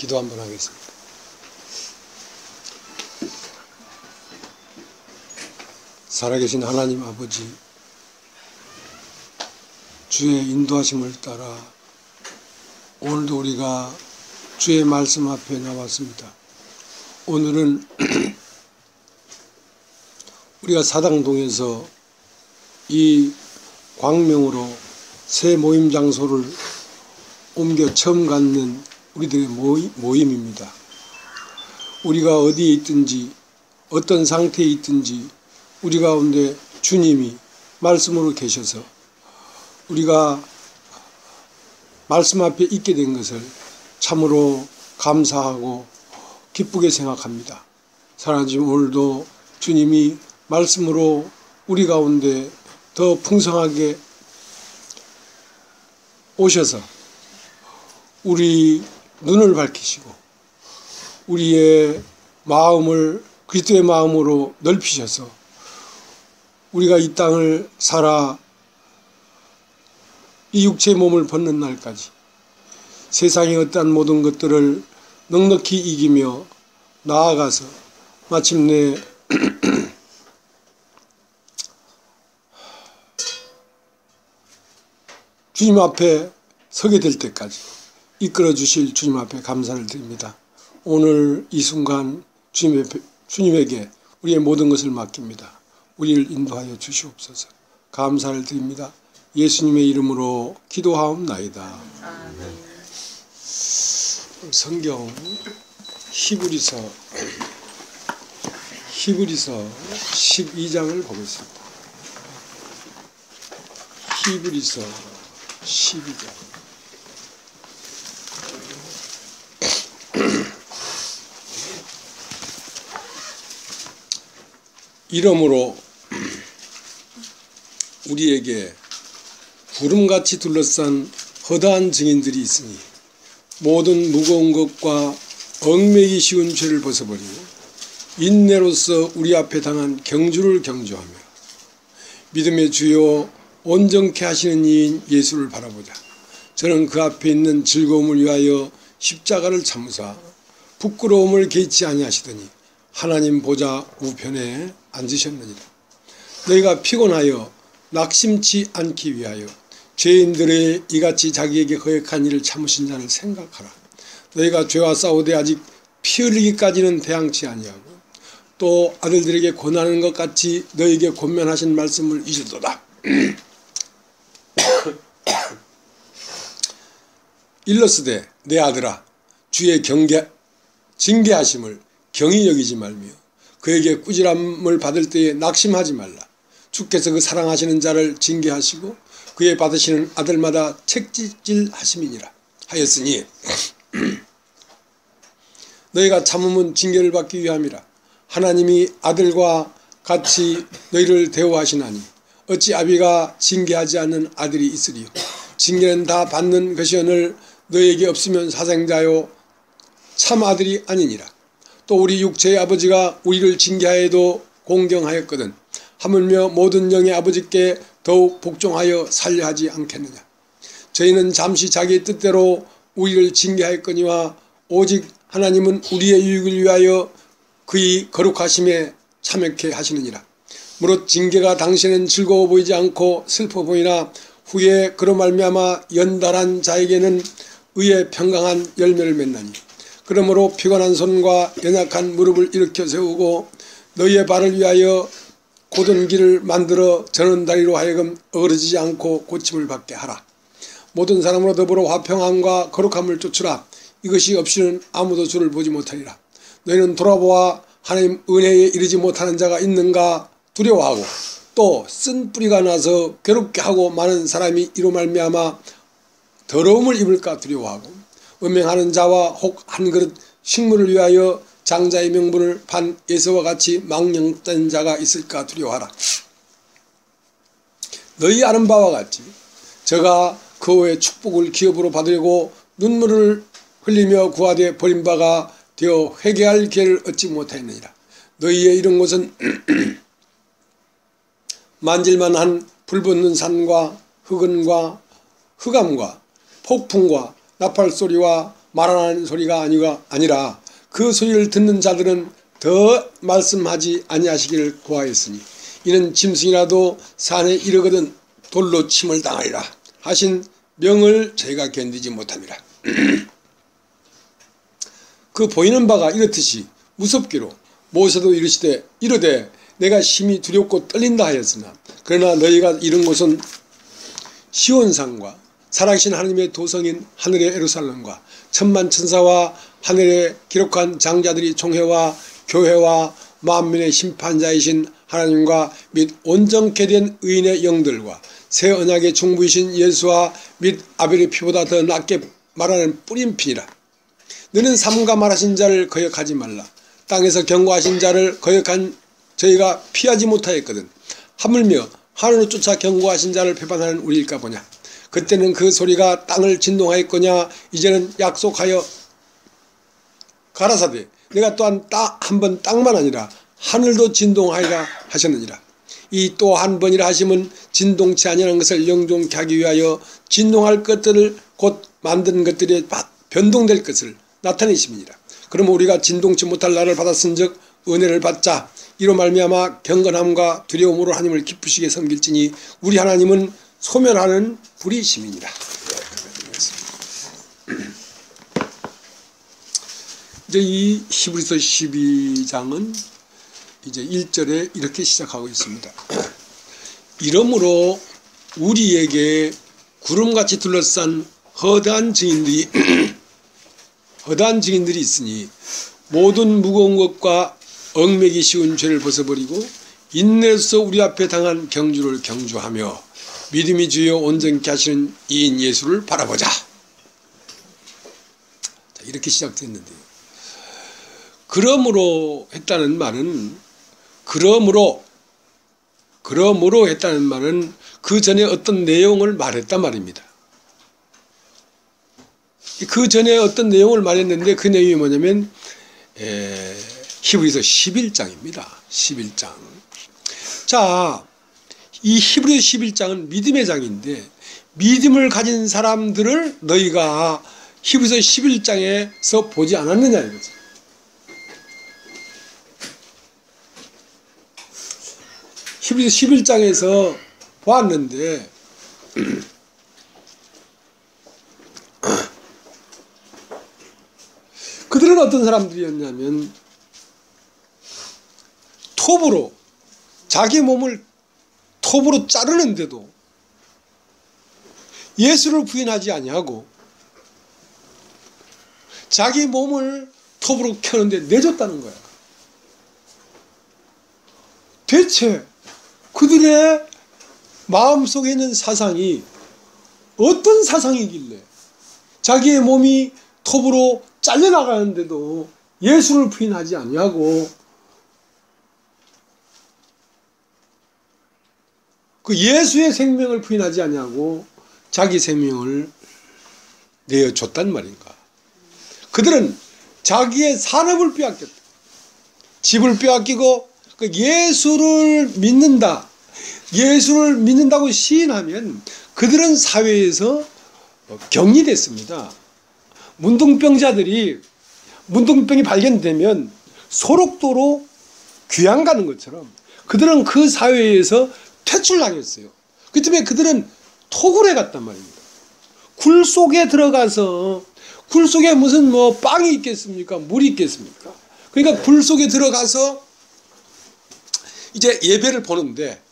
기도 한번 하겠습니다. 살아계신 하나님 아버지, 주의 인도하심을 따라 오늘도 우리가 주의 말씀 앞에 나왔습니다. 오늘은 우리가 사당동에서 이 광명으로 새 모임 장소를 옮겨 처음 갖는 우리들의 모임입니다. 우리가 어디에 있든지 어떤 상태에 있든지 우리 가운데 주님이 말씀으로 계셔서 우리가 말씀 앞에 있게 된 것을 참으로 감사하고 기쁘게 생각합니다. 사랑하는 주님, 오늘도 주님이 말씀으로 우리 가운데 더 풍성하게 오셔서 우리 눈을 밝히시고 우리의 마음을 그리스도의 마음으로 넓히셔서 우리가 이 땅을 살아 이 육체의 몸을 벗는 날까지 세상의 어떠한 모든 것들을 넉넉히 이기며 나아가서 마침내 주님 앞에 서게 될 때까지 이끌어 주실 주님 앞에 감사를 드립니다. 오늘 이 순간 주님에게 우리의 모든 것을 맡깁니다. 우리를 인도하여 주시옵소서. 감사를 드립니다. 예수님의 이름으로 기도하옵나이다. 성경 히브리서 12장을 보겠습니다. 히브리서 12장. 이러므로 우리에게 구름같이 둘러싼 허다한 증인들이 있으니 모든 무거운 것과 얽매이기 쉬운 죄를 벗어버리고 인내로서 우리 앞에 당한 경주를 경주하며 믿음의 주요 온전케 하시는 이인 예수를 바라보자. 저는 그 앞에 있는 즐거움을 위하여 십자가를 참으사 부끄러움을 개의치 아니하시더니 하나님 보좌 우편에 앉으셨느니라. 너희가 피곤하여 낙심치 않기 위하여 죄인들의 이같이 자기에게 거역한 일을 참으신 자를 생각하라. 너희가 죄와 싸우되 아직 피 흘리기까지는 대항치 아니하고 또 아들들에게 권하는 것 같이 너희에게 권면하신 말씀을 잊었도다. 일러스되 내 아들아, 주의 징계하심을 경히 여기지 말며 그에게 꾸지람을 받을 때에 낙심하지 말라. 주께서 그 사랑하시는 자를 징계하시고 그의 받으시는 아들마다 책짓질 하심이니라 하였으니 너희가 참음은 징계를 받기 위함이라. 하나님이 아들과 같이 너희를 대우하시나니 어찌 아비가 징계하지 않는 아들이 있으리요. 징계는 다 받는 것이오늘 너희에게 없으면 사생자요 참 아들이 아니니라. 또 우리 육체의 아버지가 우리를 징계하여도 공경하였거든 하물며 모든 영의 아버지께 더욱 복종하여 살려 하지 않겠느냐. 저희는 잠시 자기의 뜻대로 우리를 징계하였거니와 오직 하나님은 우리의 유익을 위하여 그의 거룩하심에 참여케 하시느니라. 무릇 징계가 당시에는 즐거워 보이지 않고 슬퍼 보이나 후에 그로 말미암아 연달한 자에게는 의의 평강한 열매를 맺나니 그러므로 피곤한 손과 연약한 무릎을 일으켜 세우고 너희의 발을 위하여 곧은 길을 만들어 저는 다리로 하여금 어그러지지 않고 고침을 받게 하라. 모든 사람으로 더불어 화평함과 거룩함을 쫓으라. 이것이 없이는 아무도 주를 보지 못하리라. 너희는 돌아보아 하나님 은혜에 이르지 못하는 자가 있는가 두려워하고 또 쓴 뿌리가 나서 괴롭게 하고 많은 사람이 이로 말미암아 더러움을 입을까 두려워하고 음행하는 자와 혹 한 그릇 식물을 위하여 장자의 명분을 판 에서와 같이 망령된 자가 있을까 두려워하라. 너희 아는 바와 같이 저가 그 후에 축복을 기업으로 받으려고 눈물을 흘리며 구하되 버린 바가 되어 회개할 기회를 얻지 못하였느니라. 너희의 이런 것은 만질만한 불붙는 산과 흑암과 폭풍과 나팔소리와 말하는 소리가 아니라 그 소리를 듣는 자들은 더 말씀하지 아니하시기를 구하였으니 이는 짐승이라도 산에 이르거든 돌로 침을 당하리라 하신 명을 저희가 견디지 못함이라. 그 보이는 바가 이렇듯이 무섭기로 모세도 이르되 내가 심히 두렵고 떨린다 하였으나 그러나 너희가 이른 곳은 시온산과 살아계신 하나님의 도성인 하늘의 예루살렘과 천만 천사와 하늘에 기록한 장자들이 총회와 교회와 만민의 심판자이신 하나님과 및 온전케 된 의인의 영들과 새 언약의 중부이신 예수와 및 아벨의 피보다 더 낫게 말하는 뿌린 피니라. 너는 삼가 말하신 자를 거역하지 말라. 땅에서 경고하신 자를 거역한 저희가 피하지 못하였거든. 하물며 하늘로 쫓아 경고하신 자를 배반하는 우리일까 보냐. 그때는 그 소리가 땅을 진동하였거냐. 이제는 약속하여 가라사대 내가 또한 한 번 땅만 아니라 하늘도 진동하리라 하셨느니라. 이 또 한 번이라 하심은 진동치 아니하는 것을 영종케 하기 위하여 진동할 것들을 곧 만든 것들이 변동될 것을 나타내심이니라. 그러면 우리가 진동치 못할 날을 받았은즉 은혜를 받자. 이로 말미암아 경건함과 두려움으로 하나님을 기쁘시게 섬길지니 우리 하나님은 소멸하는 불이심이니라. 이제 이 히브리서 12장은 이제 1절에 이렇게 시작하고 있습니다. 이러므로 우리에게 구름같이 둘러싼 허다한 증인들이 있으니 모든 무거운 것과 얽매기 쉬운 죄를 벗어버리고 인내로서 우리 앞에 당한 경주를 경주하며 믿음이 주여 온전케 하시는 이인 예수를 바라보자. 이렇게 시작됐는데요. 그러므로 했다는 말은 그 전에 어떤 내용을 말했단 말입니다. 그 전에 어떤 내용을 말했는데 그 내용이 뭐냐면 히브리서 11장입니다. 11장. 자, 이 히브리서 11장은 믿음의 장인데 믿음을 가진 사람들을 너희가 히브리서 11장에서 보지 않았느냐 이거죠. 히브리서 11장에서 보았는데 그들은 어떤 사람들이었냐면 톱으로 자기 몸을 톱으로 자르는데도 예수를 부인하지 아니하고 자기 몸을 톱으로 켜는데 내줬다는 거야. 대체 그들의 마음속에 있는 사상이 어떤 사상이길래 자기의 몸이 톱으로 잘려나가는데도 예수를 부인하지 아니하고 그 예수의 생명을 부인하지 아니하고 자기 생명을 내어줬단 말인가. 그들은 자기의 산업을 빼앗겼다. 집을 빼앗기고 그 예수를 믿는다고 시인하면 그들은 사회에서 격리됐습니다. 문둥병자들이 문둥병이 발견되면 소록도로 귀양 가는 것처럼 그들은 그 사회에서 퇴출당했어요. 그 때문에 그들은 토굴에 갔단 말입니다. 굴 속에 들어가서 굴 속에 무슨 빵이 있겠습니까? 물이 있겠습니까? 그러니까 굴 속에 들어가서 이제 예배를 보는데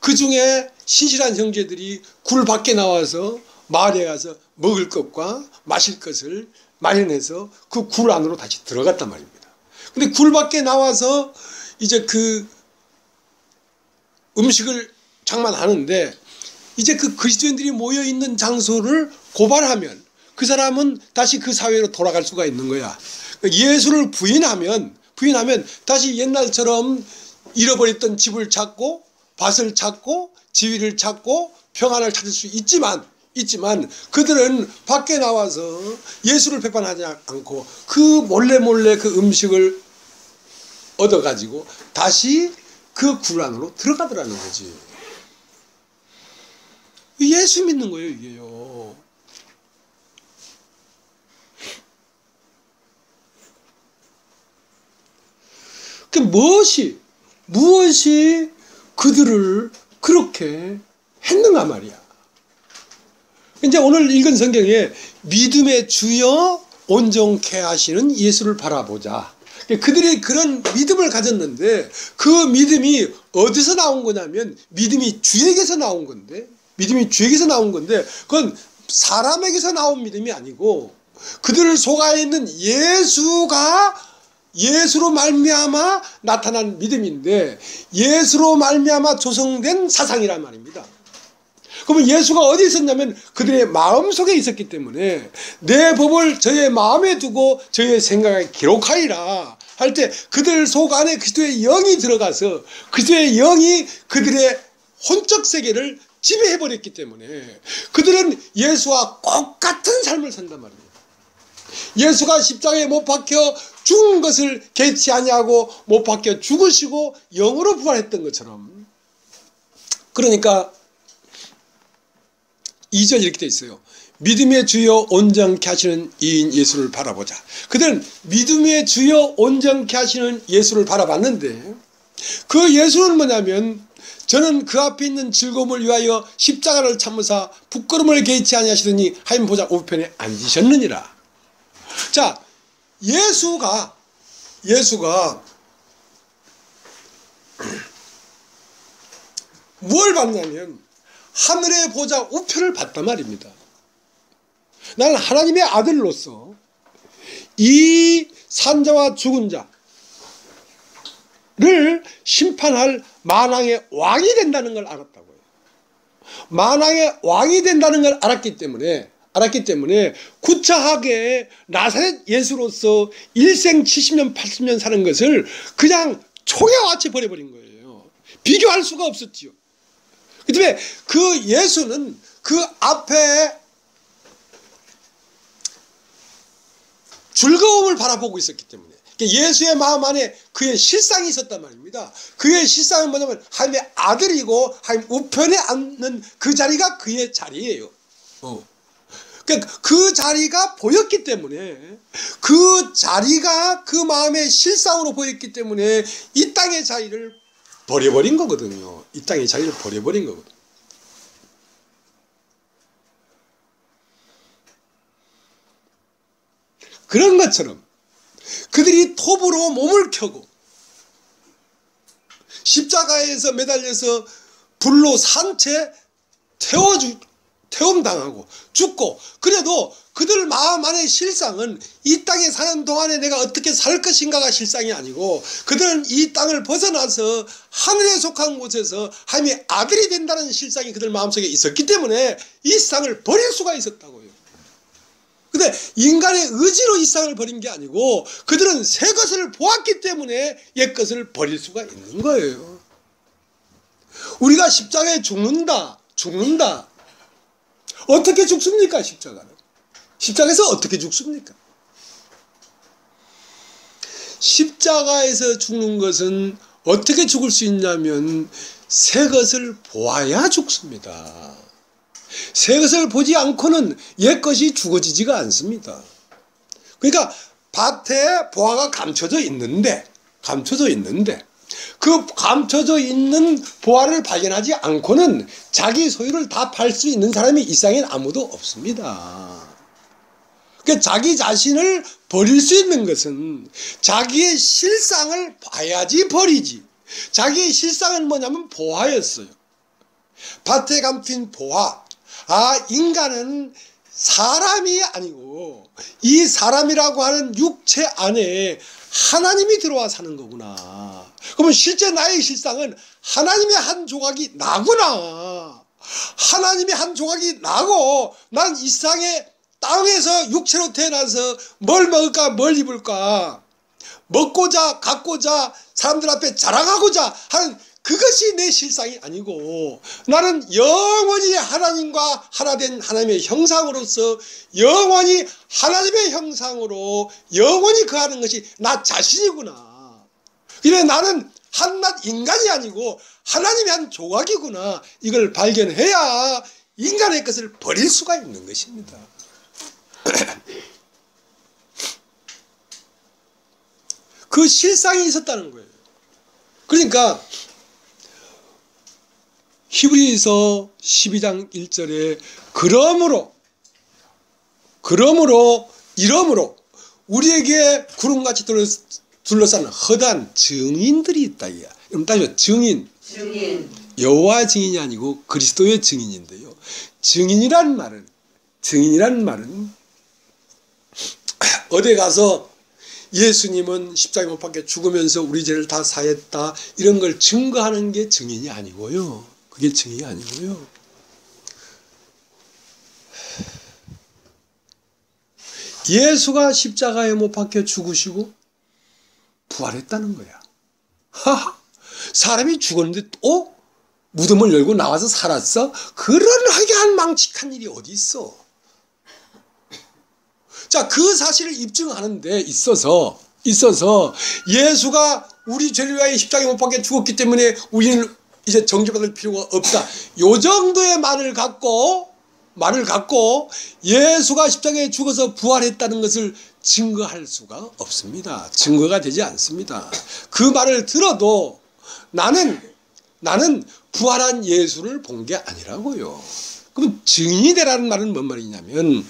그 중에 신실한 형제들이 굴 밖에 나와서 마을에 가서 먹을 것과 마실 것을 마련해서 그 굴 안으로 다시 들어갔단 말입니다. 근데 굴 밖에 나와서 이제 그 음식을 장만하는데 이제 그 그리스도인들이 모여 있는 장소를 고발하면 그 사람은 다시 그 사회로 돌아갈 수가 있는 거야. 예수를 부인하면 다시 옛날처럼 잃어버렸던 집을 찾고 밭을 찾고 지위를 찾고 평안을 찾을 수 있지만 그들은 밖에 나와서 예수를 배반하지 않고 그 몰래 그 음식을 얻어가지고 다시 그 굴 안으로 들어가더라는 거지. 예수 믿는 거예요, 이게요. 그 무엇이 그들을 그렇게 했는가 말이야. 이제 오늘 읽은 성경에 믿음의 주여 온전케 하시는 예수를 바라보자. 그들이 그런 믿음을 가졌는데 그 믿음이 어디서 나온 거냐면 믿음이 주에게서 나온 건데 그건 사람에게서 나온 믿음이 아니고 그들을 속하여 있는 예수로 말미암아 나타난 믿음인데 예수로 말미암아 조성된 사상이란 말입니다. 그러면 예수가 어디 있었냐면 그들의 마음속에 있었기 때문에 내 법을 저의 마음에 두고 저의 생각에 기록하리라 할 때 그들 속 안에 그리스도의 영이 들어가서 그리스도의 영이 그들의 혼적 세계를 지배해버렸기 때문에 그들은 예수와 똑같은 삶을 산단 말입니다. 예수가 십자가에 못 박혀 죽은 것을 개치 아니하고 못 박혀 죽으시고 영으로 부활했던 것처럼, 그러니까 2절 이렇게 되어 있어요. 믿음의 주여 온전케 하시는 이인 예수를 바라보자. 그들은 믿음의 주여 온전케 하시는 예수를 바라봤는데 그 예수는 뭐냐면 저는 그 앞에 있는 즐거움을 위하여 십자가를 참으사 부끄러움을 개의치 아니하시더니 하인 보좌 우편에 앉으셨느니라. 자, 예수가 뭘 봤냐면 하늘의 보좌 우편을 봤단 말입니다. 나는 하나님의 아들로서 이 산자와 죽은 자를 심판할 만왕의 왕이 된다는 걸 알았다고요. 만왕의 왕이 된다는 걸 알았기 때문에 구차하게 나사렛 예수로서 일생 70년 80년 사는 것을 그냥 초기화같이 버려버린 거예요. 비교할 수가 없었지요. 그 때문에 그 예수는 그 앞에 즐거움을 바라보고 있었기 때문에 예수의 마음 안에 그의 실상이 있었단 말입니다. 그의 실상은 뭐냐면 하나님의 아들이고 하나님 우편에 앉는 그 자리가 그의 자리예요. 그러니까 그 자리가 보였기 때문에 그 자리가 그 마음의 실상으로 보였기 때문에 이 땅의 자리를 버려버린 거거든요. 이 땅의 자리를 버려버린 거거든요. 그런 것처럼 그들이 톱으로 몸을 켜고 십자가에서 매달려서 불로 산채 태움당하고 죽고, 그래도 그들 마음 안의 실상은 이 땅에 사는 동안에 내가 어떻게 살 것인가가 실상이 아니고 그들은 이 땅을 벗어나서 하늘에 속한 곳에서 하나님의 아들이 된다는 실상이 그들 마음속에 있었기 때문에 이 세상을 버릴 수가 있었다고요. 근데 인간의 의지로 이 세상을 버린 게 아니고 그들은 새 것을 보았기 때문에 옛 것을 버릴 수가 있는 거예요. 우리가 십자가에 죽는다. 어떻게 죽습니까? 십자가에서 어떻게 죽습니까? 십자가에서 죽는 것은 어떻게 죽을 수 있냐면 새 것을 보아야 죽습니다. 새 것을 보지 않고는 옛 것이 죽어지지가 않습니다. 그러니까 밭에 보아가 감춰져 있는데 그 감춰져 있는 보아를 발견하지 않고는 자기 소유를 다 팔 수 있는 사람이 이 세상엔 아무도 없습니다. 그러니까 자기 자신을 버릴 수 있는 것은 자기의 실상을 봐야지 버리지. 자기의 실상은 뭐냐면 보아였어요. 밭에 감춘 보아. 인간은 사람이 아니고 이 사람이라고 하는 육체 안에 하나님이 들어와 사는 거구나. 그러면 실제 나의 실상은 하나님의 한 조각이 나구나. 하나님의 한 조각이 나고 난 이 세상에 땅에서 육체로 태어나서 뭘 먹을까 뭘 입을까 먹고자 갖고자 사람들 앞에 자랑하고자 하는 그것이 내 실상이 아니고 나는 영원히 하나님과 하나 된 하나님의 형상으로서 영원히 하나님의 형상으로 영원히 거하는 것이 나 자신이구나. 그래 나는 한낱 인간이 아니고 하나님의 한 조각이구나. 이걸 발견해야 인간의 것을 버릴 수가 있는 것입니다. 그 실상이 있었다는 거예요. 그러니까 히브리서 12장 1절에 이러므로 우리에게 구름같이 둘러싼 허다한 증인들이 있다. 그럼 따져 증인. 여호와 증인이 아니고 그리스도의 증인인데요. 증인이란 말은 어디 가서 예수님은 십자가에 못 박혀 죽으면서 우리 죄를 다 사했다 이런 걸 증거하는 게 증인이 아니고요. 그게 증인이 아니고요. 예수가 십자가에 못 박혀 죽으시고 부활했다는 거야. 사람이 죽었는데 무덤을 열고 나와서 살았어? 그런 하게한 망측한 일이 어디 있어? 자, 그 사실을 입증하는 데 있어서 예수가 우리 죄를 위하여 십자가에 못 박혀 죽었기 때문에 우리는 이제 정죄받을 필요가 없다. 요 정도의 말을 갖고 예수가 십자가에 죽어서 부활했다는 것을 증거할 수가 없습니다. 증거가 되지 않습니다. 그 말을 들어도 나는 부활한 예수를 본 게 아니라고요. 그럼 증인이 되라는 말은 뭔 말이냐면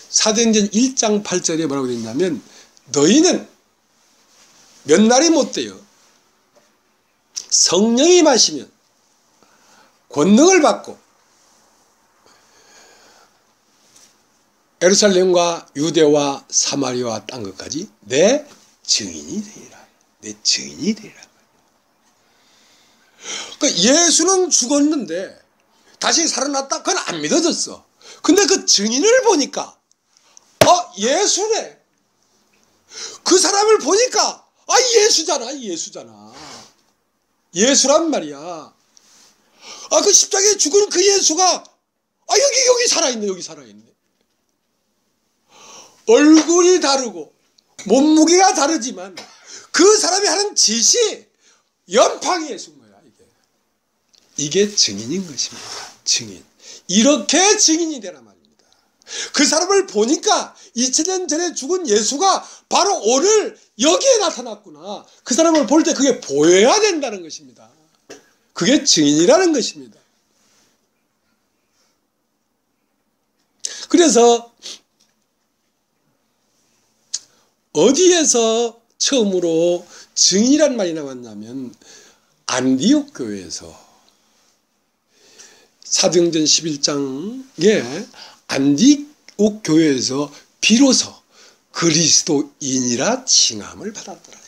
사도행전 1장 8절에 뭐라고 되어 있냐면 너희는 몇 날이 못 돼요. 성령이 임하시면 권능을 받고 예루살렘과 유대와 사마리아와 딴 것까지 내 증인이 되리라. 내 증인이 되리라. 그러니까 예수는 죽었는데 다시 살아났다? 그건 안 믿어졌어. 근데 그 증인을 보니까 예수네. 그 사람을 보니까 예수잖아. 예수란 말이야. 그 십자가에 죽은 그 예수가 여기 살아있네. 얼굴이 다르고 몸무게가 다르지만 그 사람이 하는 짓이 연팡이 예수인 거야. 이게 증인인 것입니다. 증인. 이렇게 증인이 되란 말입니다. 그 사람을 보니까 2000년 전에 죽은 예수가 바로 오늘 여기에 나타났구나. 그 사람을 볼 때 그게 보여야 된다는 것입니다. 그게 증인이라는 것입니다. 그래서 어디에서 처음으로 증인이란 말이 나왔냐면 안디옥 교회에서 사도행전 11장에 안디옥 교회에서 비로소 그리스도인이라 칭함을 받았더라.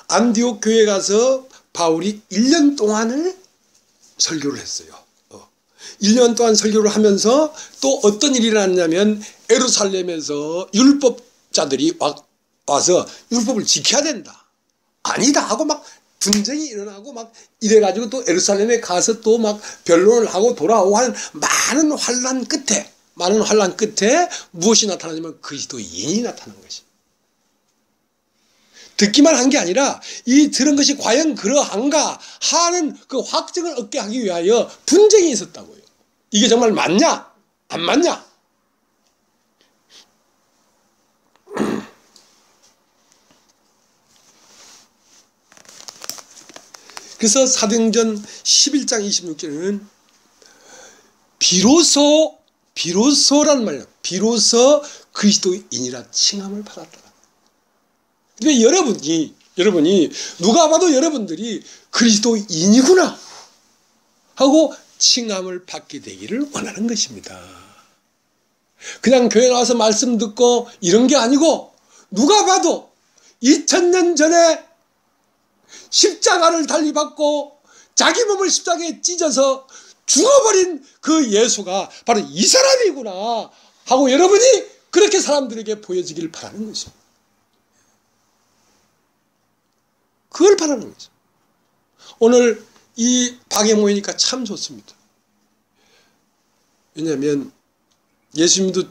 안디옥 교회에 가서 바울이 1년 동안을 설교를 했어요. 1년 동안 설교를 하면서 또 어떤 일이 일어났냐면 예루살렘에서 율법자들이 와서 율법을 지켜야 된다. 아니다 하고 막 분쟁이 일어나고 막 이래가지고 또 예루살렘에 가서 또 막 변론을 하고 돌아오고 하는 많은 환란 끝에 무엇이 나타나냐면 그리스도인이 나타난 것이. 듣기만 한 게 아니라 이 들은 것이 과연 그러한가 하는 그 확증을 얻게 하기 위하여 분쟁이 있었다고요. 이게 정말 맞냐? 안 맞냐? 그래서 사도행전 11장 26절에는 비로소란 말이에요. 비로소 그리스도인이라 칭함을 받았더라. 근데 여러분이 누가 봐도 여러분들이 그리스도인이구나 하고 칭함을 받게 되기를 원하는 것입니다. 그냥 교회 나와서 말씀 듣고 이런 게 아니고 누가 봐도 2000년 전에 십자가를 달리받고 자기 몸을 십자가에 찢어서 죽어버린 그 예수가 바로 이 사람이구나 하고 여러분이 그렇게 사람들에게 보여지기를 바라는 것입니다. 그걸 바라는 거죠. 오늘 이 방에 모이니까 참 좋습니다. 왜냐하면 예수님도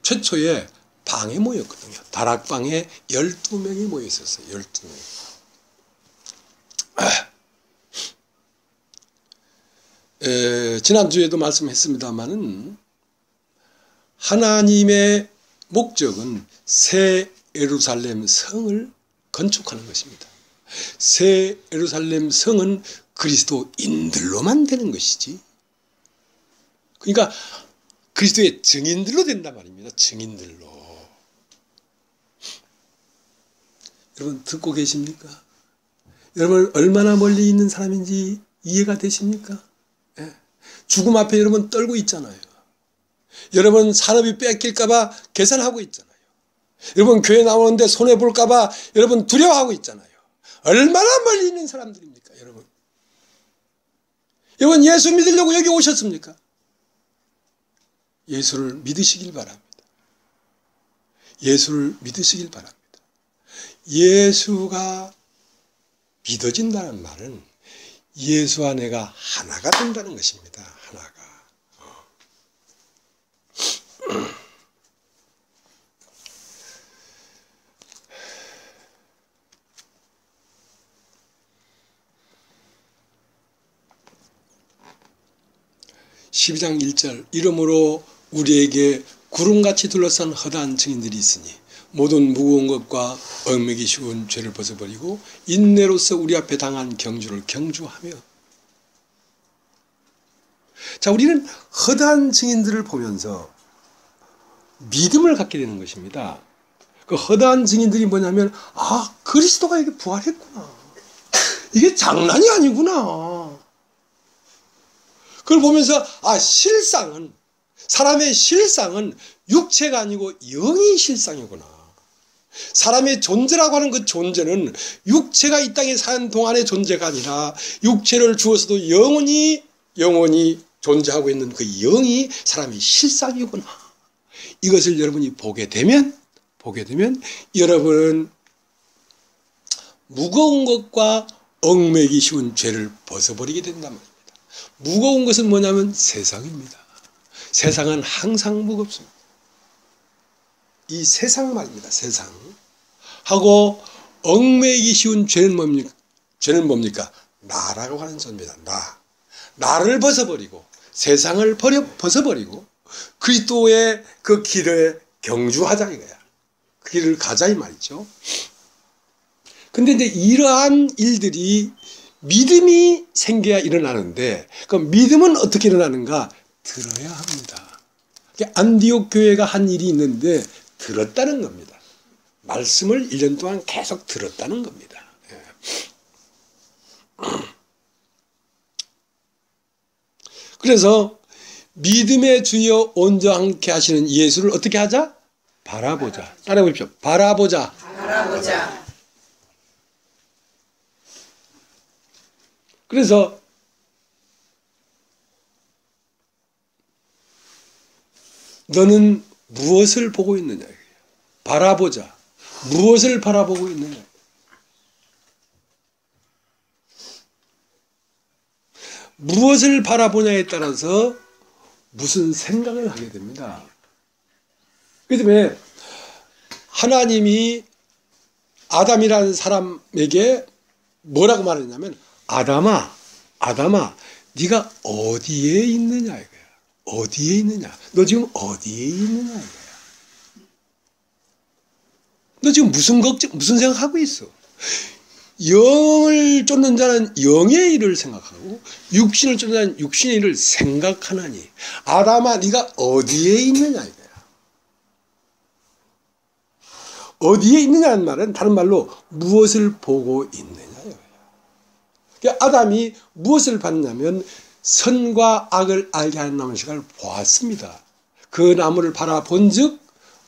최초에 방에 모였거든요. 다락방에 12명이 모여 있었어요. 12명. 지난주에도 말씀했습니다마는 하나님의 목적은 새 예루살렘 성을 건축하는 것입니다. 새 예루살렘 성은 그리스도인들로만 되는 것이지. 그러니까 그리스도의 증인들로 된단 말입니다. 증인들로. 여러분 듣고 계십니까? 여러분 얼마나 멀리 있는 사람인지 이해가 되십니까? 예. 죽음 앞에 여러분 떨고 있잖아요. 여러분 산업이 뺏길까 봐 계산하고 있잖아요. 여러분 교회 나오는데 손해볼까 봐 여러분 두려워하고 있잖아요. 얼마나 멀리 있는 사람들입니까 여러분. 여러분 예수 믿으려고 여기 오셨습니까? 예수를 믿으시길 바랍니다. 예수를 믿으시길 바랍니다. 예수가 믿어진다는 말은 예수와 내가 하나가 된다는 것입니다. 하나가. 12장 1절 이러므로 우리에게 구름같이 둘러싼 허다한 증인들이 있으니 모든 무거운 것과 얽매기 쉬운 죄를 벗어버리고 인내로서 우리 앞에 당한 경주를 경주하며. 자, 우리는 허다한 증인들을 보면서 믿음을 갖게 되는 것입니다. 그 허다한 증인들이 뭐냐면 아 그리스도가 이게 부활했구나. 이게 장난이 아니구나. 그걸 보면서 아 실상은 사람의 실상은 육체가 아니고 영이 실상이구나. 사람의 존재라고 하는 그 존재는 육체가 이 땅에 사는 동안의 존재가 아니라 육체를 주어서도 영원히 존재하고 있는 그 영이 사람의 실상이구나. 이것을 여러분이 보게 되면 여러분은 무거운 것과 얽매기 쉬운 죄를 벗어버리게 된단 말입니다. 무거운 것은 뭐냐면 세상입니다. 세상은 항상 무겁습니다. 이 세상 말입니다. 세상. 하고 얽매이기 쉬운 죄는 뭡니까? 나라고 하는 존재입니다. 나를 벗어버리고 세상을 벗어버리고 그리스도의 그 길에 경주하자 이거야. 그 길을 가자 이 말이죠. 근데 이제 이러한 일들이 믿음이 생겨야 일어나는데 그 믿음은 어떻게 일어나는가? 들어야 합니다. 안디옥 교회가 한 일이 있는데 들었다는 겁니다. 말씀을 1년 동안 계속 들었다는 겁니다. 그래서 믿음의 주여 온전하게 하시는 예수를 어떻게 하자? 바라보자. 따라해 보십시오. 바라보자. 그래서 너는 무엇을 보고 있느냐? 바라보자. 무엇을 바라보고 있느냐? 무엇을 바라보냐에 따라서 무슨 생각을 하게 됩니다. 그렇기 때문에 하나님이 아담이라는 사람에게 뭐라고 말했냐면 아담아 네가 어디에 있느냐 이거야. 어디에 있느냐? 너 지금 어디에 있느냐 이거야. 너 지금 무슨 생각하고 있어? 영을 쫓는 자는 영의 일을 생각하고 육신을 쫓는 자는 육신의 일을 생각하나니 아담아 네가 어디에 있느냐 이거야. 어디에 있느냐는 말은 다른 말로 무엇을 보고 있느냐 이거야. 아담이 무엇을 봤냐면 선과 악을 알게 하는 나무식을 보았습니다. 그 나무를 바라본 즉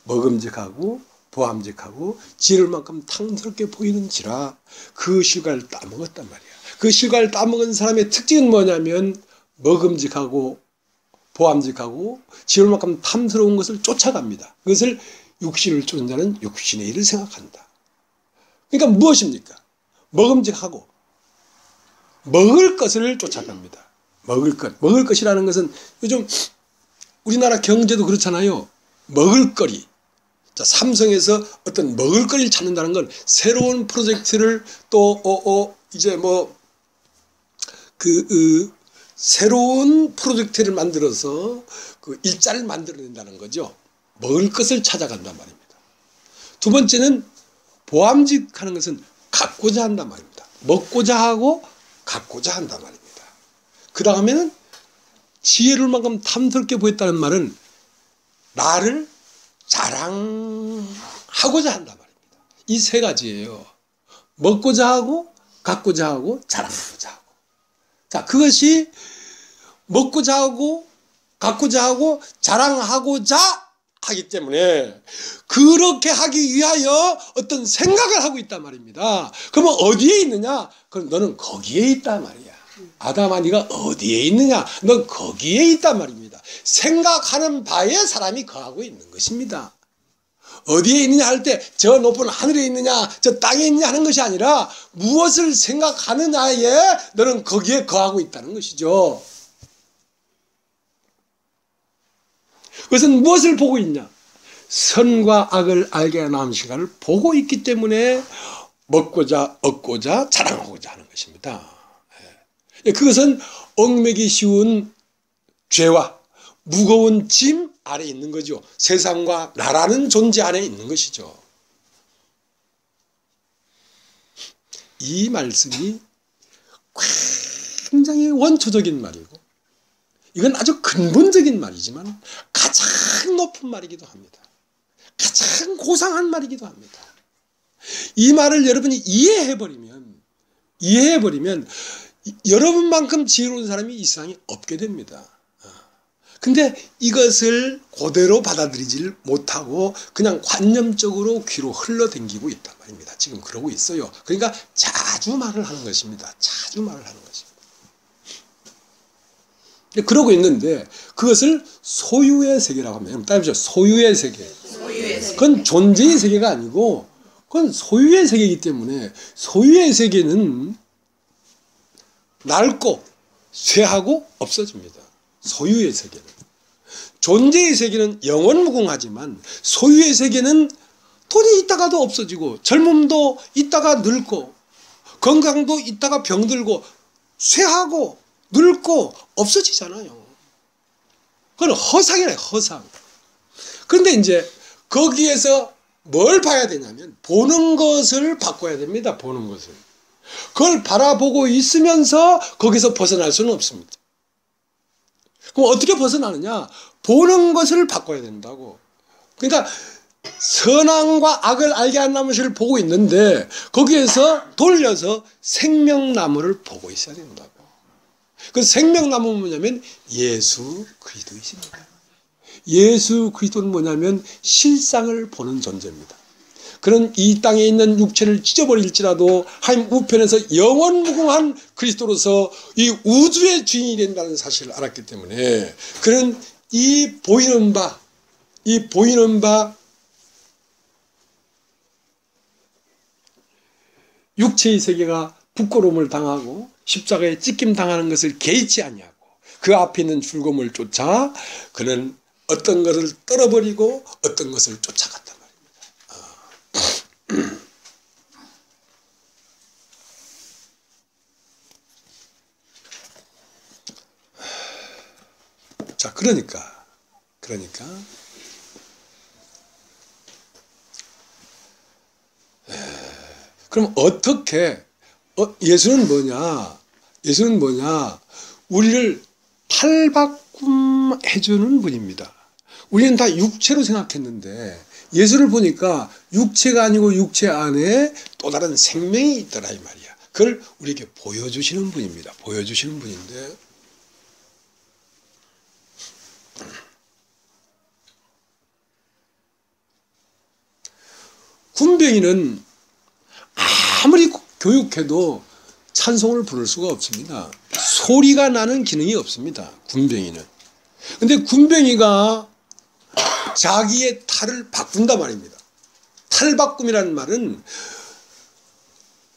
먹음직하고 보암직하고 지를 만큼 탕스럽게 보이는지라 그 실과를 따먹었단 말이야. 그 실과를 따먹은 사람의 특징은 뭐냐면 먹음직하고 보암직하고 지를 만큼 탐스러운 것을 쫓아갑니다. 그것을 육신을 쫓는 자는 육신의 일을 생각한다. 그러니까 무엇입니까? 먹음직하고 먹을 것을 쫓아갑니다. 먹을 것. 먹을 것이라는 것은 요즘 우리나라 경제도 그렇잖아요. 먹을거리. 자, 삼성에서 어떤 먹을거리를 찾는다는 건 새로운 프로젝트를 또 이제 새로운 프로젝트를 만들어서 그 일자를 만들어낸다는 거죠. 먹을 것을 찾아간단 말입니다. 두 번째는 보암직하는 것은 갖고자 한단 말입니다. 먹고자 하고 갖고자 한단 말입니다. 그 다음에는 지혜로울 만큼 탐스럽게 보였다는 말은 나를 자랑하고자 한단 말입니다. 이 세 가지예요. 먹고자 하고 갖고자 하고 자랑하고자 하고. 자, 그것이 먹고자 하고 갖고자 하고 자랑하고자 하기 때문에 그렇게 하기 위하여 어떤 생각을 하고 있단 말입니다. 그러면 어디에 있느냐? 그럼 너는 거기에 있단 말이야. 아담아, 네가 어디에 있느냐? 넌 거기에 있단 말입니다. 생각하는 바에 사람이 거하고 있는 것입니다. 어디에 있느냐 할 때 저 높은 하늘에 있느냐 저 땅에 있느냐 하는 것이 아니라 무엇을 생각하느냐에 너는 거기에 거하고 있다는 것이죠. 그것은 무엇을 보고 있냐? 선과 악을 알게 하는 시간을 보고 있기 때문에 먹고자 얻고자 자랑하고자 하는 것입니다. 그것은 얽매기 쉬운 죄와 무거운 짐 아래에 있는 거죠. 세상과 나라는 존재 안에 있는 것이죠. 이 말씀이 굉장히 원초적인 말이고 이건 아주 근본적인 말이지만 가장 높은 말이기도 합니다. 가장 고상한 말이기도 합니다. 이 말을 여러분이 이해해버리면 여러분만큼 지혜로운 사람이 이 세상에 없게 됩니다. 근데 이것을 그대로 받아들이질 못하고 그냥 관념적으로 귀로 흘러댕기고 있단 말입니다. 지금 그러고 있어요. 그러니까 자주 말을 하는 것입니다. 자주 말을 하는 것입니다. 그러고 있는데 그것을 소유의 세계라고 합니다. 따라해보죠. 소유의 세계. 그건 존재의 세계가 아니고 그건 소유의 세계이기 때문에 소유의 세계는 낡고 쇠하고 없어집니다. 소유의 세계는. 존재의 세계는 영원무궁하지만 소유의 세계는 돈이 있다가도 없어지고 젊음도 있다가 늙고 건강도 있다가 병들고 쇠하고 늙고 없어지잖아요. 그건 허상이래요. 허상. 그런데 이제 거기에서 뭘 봐야 되냐면 보는 것을 바꿔야 됩니다. 보는 것을. 그걸 바라보고 있으면서 거기서 벗어날 수는 없습니다. 그럼 어떻게 벗어나느냐? 보는 것을 바꿔야 된다고. 그러니까 선악과 악을 알게 하는 것을 보고 있는데 거기에서 돌려서 생명나무를 보고 있어야 된다고. 그 생명나무는 뭐냐면 예수 그리스도이십니다. 예수 그리스도는 뭐냐면 실상을 보는 존재입니다. 그런 이 땅에 있는 육체를 찢어버릴지라도 하나님 우편에서 영원무궁한 그리스도로서 이 우주의 주인이 된다는 사실을 알았기 때문에 그는 이 보이는 바 육체의 세계가 부끄러움을 당하고 십자가에 찢김 당하는 것을 개의치 아니하고 그 앞에 있는 즐거움을 쫓아 그는 어떤 것을 떨어버리고 어떤 것을 쫓아갔단 말입니다. 자, 그러니까 그럼 어떻게 예수는 뭐냐? 예수는 뭐냐? 우리를 탈바꿈해주는 분입니다. 우리는 다 육체로 생각했는데 예수를 보니까 육체가 아니고 육체 안에 또 다른 생명이 있더라 이 말이야. 그걸 우리에게 보여주시는 분입니다. 보여주시는 분인데 군뱅이는 아무리 교육해도 찬송을 부를 수가 없습니다. 소리가 나는 기능이 없습니다. 군뱅이는. 근데 군뱅이가 자기의 탈을 바꾼단 말입니다. 탈바꿈이라는 말은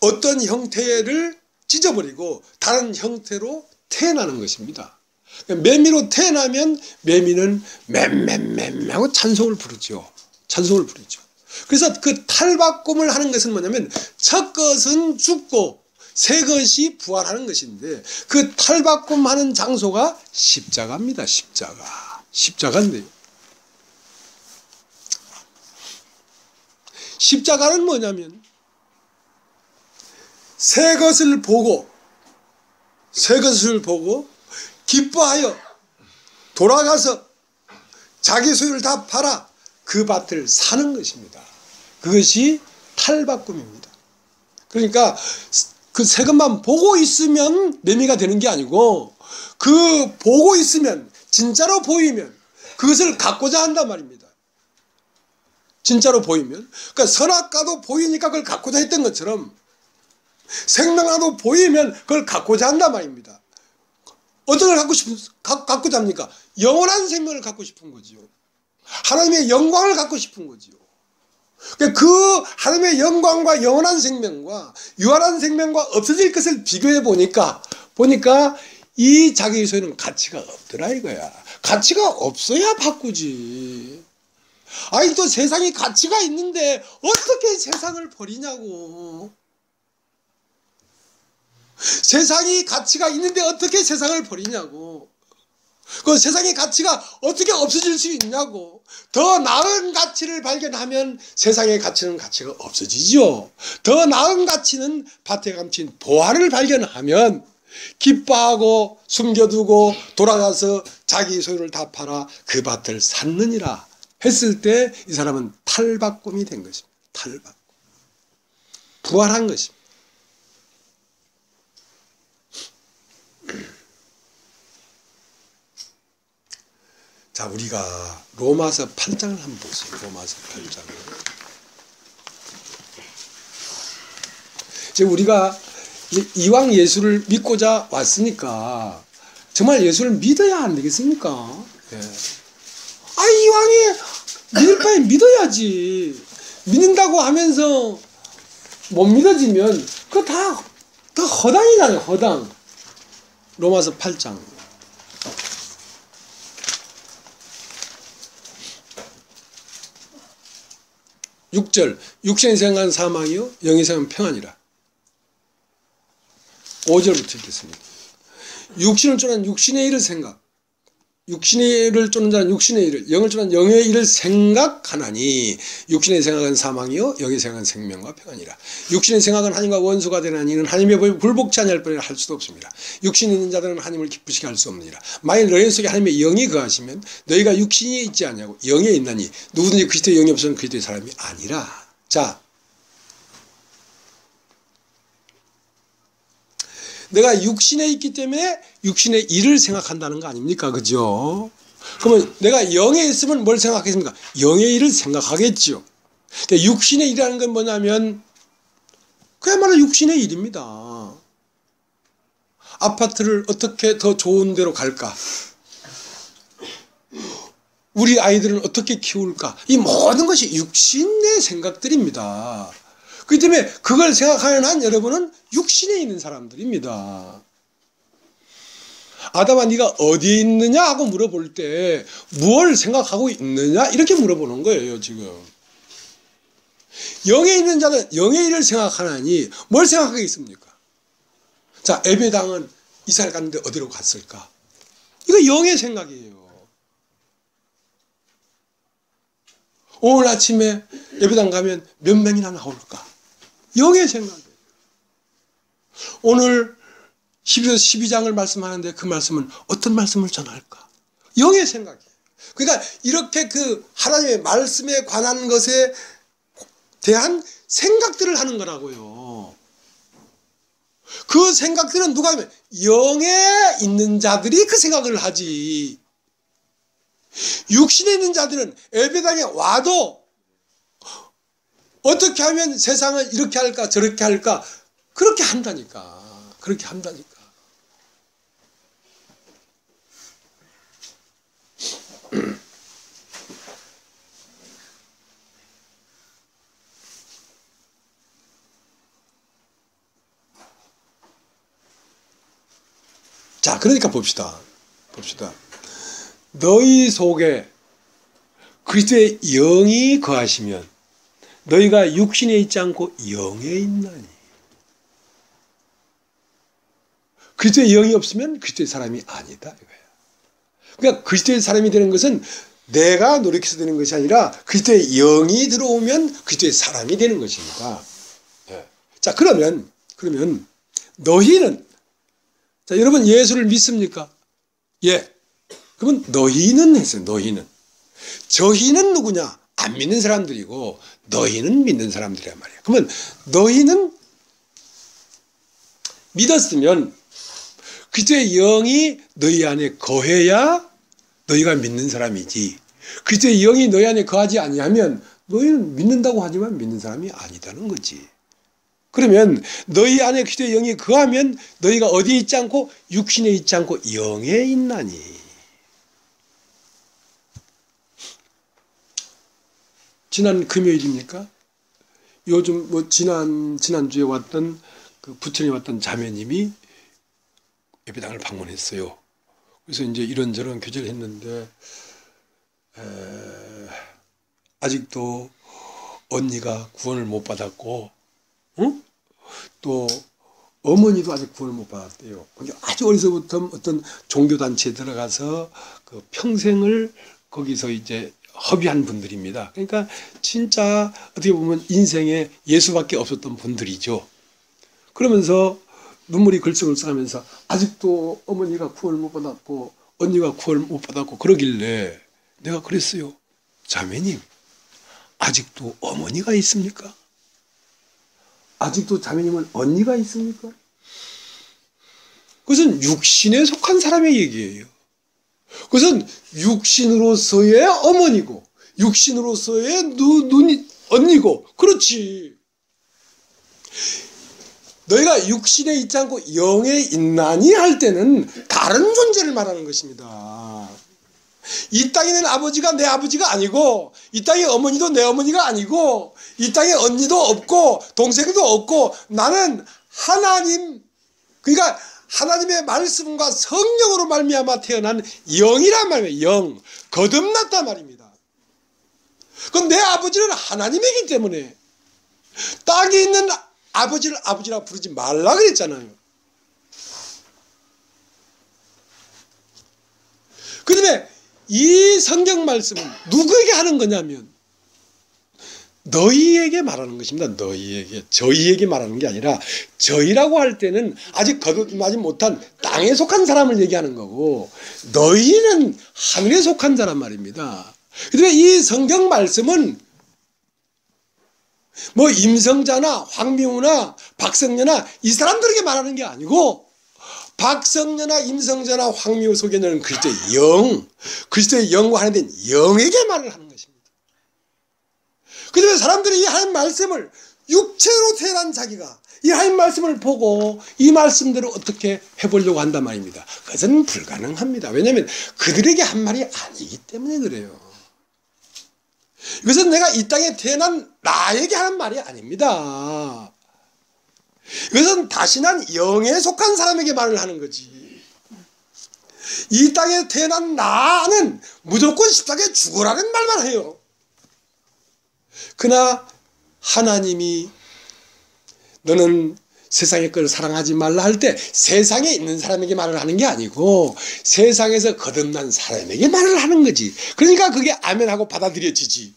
어떤 형태를 찢어버리고 다른 형태로 태어나는 것입니다. 매미로 태어나면 매미는 맴 하고 찬송을 부르죠. 찬송을 부르죠. 그래서 그 탈바꿈을 하는 것은 뭐냐면 첫 것은 죽고 새 것이 부활하는 것인데 그 탈바꿈하는 장소가 십자가입니다. 십자가인데요. 십자가는 뭐냐면 새 것을 보고 기뻐하여 돌아가서 자기 소유를 다 팔아 그 밭을 사는 것입니다. 그것이 탈바꿈입니다. 그러니까 그 새 것만 보고 있으면 매매가 되는 게 아니고 그 보고 있으면 진짜로 보이면 그것을 갖고자 한단 말입니다. 진짜로 보이면. 그러니까 선악과도 보이니까 그걸 갖고자 했던 것처럼 생명과도 보이면 그걸 갖고자 한단 말입니다. 어떤 걸 갖고자 합니까? 영원한 생명을 갖고 싶은 거지요. 하나님의 영광을 갖고 싶은 거지요. 그 하나님의 영광과 영원한 생명과 유한한 생명과 없어질 것을 비교해 보니까 이 자기의 소유는 가치가 없더라 이거야. 가치가 없어야 바꾸지. 아니 또 세상이 가치가 있는데 어떻게 세상을 버리냐고. 세상이 가치가 있는데 어떻게 세상을 버리냐고. 그 세상의 가치가 어떻게 없어질 수 있냐고. 더 나은 가치를 발견하면 세상의 가치가 없어지죠. 더 나은 가치는 밭에 감춘 보화를 발견하면 기뻐하고 숨겨두고 돌아가서 자기 소유를 다 팔아 그 밭을 샀느니라 했을 때 이 사람은 탈바꿈이 된 것입니다. 탈바꿈. 부활한 것입니다. 자, 우리가 로마서 8장을 한번 보세요. 로마서 8장을. 이제 우리가 이왕 예수를 믿고자 왔으니까 정말 예수를 믿어야 안 되겠습니까? 예. 이왕에 믿을 바에 믿어야지. 믿는다고 하면서 못 믿어지면 그거 다 허당이잖아요. 허당. 로마서 8장. 6절 육신의 생각은 사망이요 영의 생각은 평안이라. 5절부터 읽겠습니다. 육신을 쫓는 육신의 일을 생각, 육신의 일을 쫓는 자는 육신의 일을, 영을 쫓는 영의 일을 생각하나니 육신의 생각은 사망이요 영의 생각은 생명과 평안이라. 육신의 생각은 하나님과 원수가 되나니 이는 하나님의 법에 굴복치 아니할 뿐이라 할 수도 없습니다. 육신이 있는 자들은 하나님을 기쁘시게 할 수 없느니라. 만일 너희 속에 하나님의 영이 거하시면 너희가 육신이 있지 아니하고 영에 있나니 누구든지 그리스도의 영이 없으면 그리스도의 사람이 아니라. 자, 내가 육신에 있기 때문에 육신의 일을 생각한다는 거 아닙니까? 그죠? 그러면 내가 영에 있으면 뭘 생각하겠습니까? 영의 일을 생각하겠죠. 그러니까 육신의 일이라는 건 뭐냐면 그야말로 육신의 일입니다. 아파트를 어떻게 더 좋은 데로 갈까? 우리 아이들은 어떻게 키울까? 이 모든 것이 육신의 생각들입니다. 그렇기 때문에 그걸 생각하는 한 여러분은 육신에 있는 사람들입니다. 아담아 네가 어디에 있느냐 하고 물어볼 때 무엇을 생각하고 있느냐 이렇게 물어보는 거예요. 지금 영에 있는 자는 영의 일을 생각하나니 뭘 생각하겠습니까? 자, 에베당은 이스라엘 갔는데 어디로 갔을까? 이거 영의 생각이에요. 오늘 아침에 예배당 가면 몇 명이나 나올까? 영의 생각이에요. 오늘 11서 12장을 말씀하는데 그 말씀은 어떤 말씀을 전할까? 영의 생각이에요. 그러니까 이렇게 그 하나님의 말씀에 관한 것에 대한 생각들을 하는 거라고요. 그 생각들은 누가 하면 영에 있는 자들이 그 생각을 하지. 육신에 있는 자들은 예배당에 와도 어떻게 하면 세상을 이렇게 할까 저렇게 할까 그렇게 한다니까. 그렇게 한다니까. 자, 그러니까 봅시다. 너희 속에 그리스도의 영이 거하시면 너희가 육신에 있지 않고 영에 있나니. 그리스도의 영이 없으면 그리스도의 사람이 아니다 이거예요. 그러니까 그리스도의 사람이 되는 것은 내가 노력해서 되는 것이 아니라 그리스도의 영이 들어오면 그리스도의 사람이 되는 것입니다. 예. 자, 그러면 너희는, 자, 여러분 예수를 믿습니까? 예. 그러면 너희는 했어요. 너희는. 저희는 누구냐? 안 믿는 사람들이고 너희는 믿는 사람들이란 말이야. 그러면 너희는 믿었으면 그리스도의 영이 너희 안에 거해야 너희가 믿는 사람이지. 그리스도의 영이 너희 안에 거하지 아니하면 너희는 믿는다고 하지만 믿는 사람이 아니다는 거지. 그러면 너희 안에 그리스도의 영이 거하면 너희가 어디에 있지 않고 육신에 있지 않고 영에 있나니. 지난 금요일입니까? 요즘 지난주에 왔던 그 부천에 왔던 자매님이 예배당을 방문했어요. 그래서 이제 이런저런 교제를 했는데 아직도 언니가 구원을 못 받았고, 응? 또 어머니도 아직 구원을 못 받았대요. 아주 어려서부터 어떤 종교단체에 들어가서 그 평생을 거기서 이제 허비한 분들입니다. 그러니까 진짜 어떻게 보면 인생에 예수밖에 없었던 분들이죠. 그러면서 눈물이 글썽글썽하면서 아직도 어머니가 구원을 못 받았고 언니가 구원을 못 받았고 그러길래 내가 그랬어요. 자매님, 아직도 어머니가 있습니까? 아직도 자매님은 언니가 있습니까? 그것은 육신에 속한 사람의 얘기예요. 그것은 육신으로서의 어머니고 육신으로서의 눈이 언니고, 그렇지. 너희가 육신에 있지 않고 영에 있나니 할 때는 다른 존재를 말하는 것입니다. 이 땅에 있는 아버지가 내 아버지가 아니고 이 땅의 어머니도 내 어머니가 아니고 이 땅에 언니도 없고 동생도 없고 나는 하나님, 그러니까 하나님의 말씀과 성령으로 말미암아 태어난 영이란 말이에요. 영, 거듭났단 말입니다. 그럼 내 아버지는 하나님이기 때문에 땅에 있는 아버지를 아버지라 부르지 말라 그랬잖아요. 그 다음에 이 성경 말씀은 누구에게 하는 거냐면 너희에게 말하는 것입니다. 너희에게. 저희에게 말하는 게 아니라 저희라고 할 때는 아직 거듭나지 못한 땅에 속한 사람을 얘기하는 거고 너희는 하늘에 속한 자란 말입니다. 그 다음에 이 성경 말씀은 뭐 임성자나 황미우나 박성녀나 이 사람들에게 말하는 게 아니고 박성녀나 임성자나 황미우 속에는 그리스도의 영, 그리스도의 영과 하나 된 영에게 말을 하는 것입니다. 그 다음에 사람들이 이 하나님 말씀을 육체로 태어난 자기가 이 하나님 말씀을 보고 이 말씀대로 어떻게 해보려고 한단 말입니다. 그것은 불가능합니다. 왜냐하면 그들에게 한 말이 아니기 때문에 그래요. 이것은 내가 이 땅에 태어난 나에게 하는 말이 아닙니다. 이것은 다신한 영에 속한 사람에게 말을 하는 거지. 이 땅에 태어난 나는 무조건 십자가에 죽으라는 말만 해요. 그러나 하나님이 너는 세상의 것을 사랑하지 말라 할 때 세상에 있는 사람에게 말을 하는 게 아니고 세상에서 거듭난 사람에게 말을 하는 거지. 그러니까 그게 아멘하고 받아들여지지.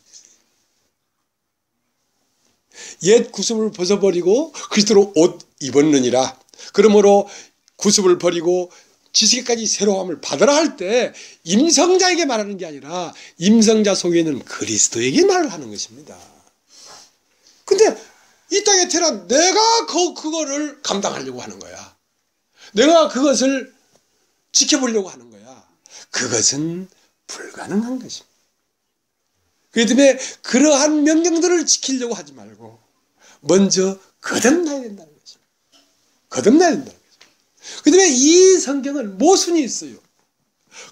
옛 구습을 벗어버리고 그리스도로 옷 입었느니라. 그러므로 구습을 버리고 지식까지 새로움을 받으라 할 때 임성자에게 말하는 게 아니라 임성자 속에 있는 그리스도에게 말을 하는 것입니다. 근데 이 땅에 태어난 내가 그거를 감당하려고 하는 거야. 내가 그것을 지켜보려고 하는 거야. 그것은 불가능한 것입니다. 그렇기 때문에 그러한 명령들을 지키려고 하지 말고 먼저 거듭나야 된다는 것입니다. 거듭나야 된다는 것입니다. 그 다음에 이 성경은 모순이 있어요.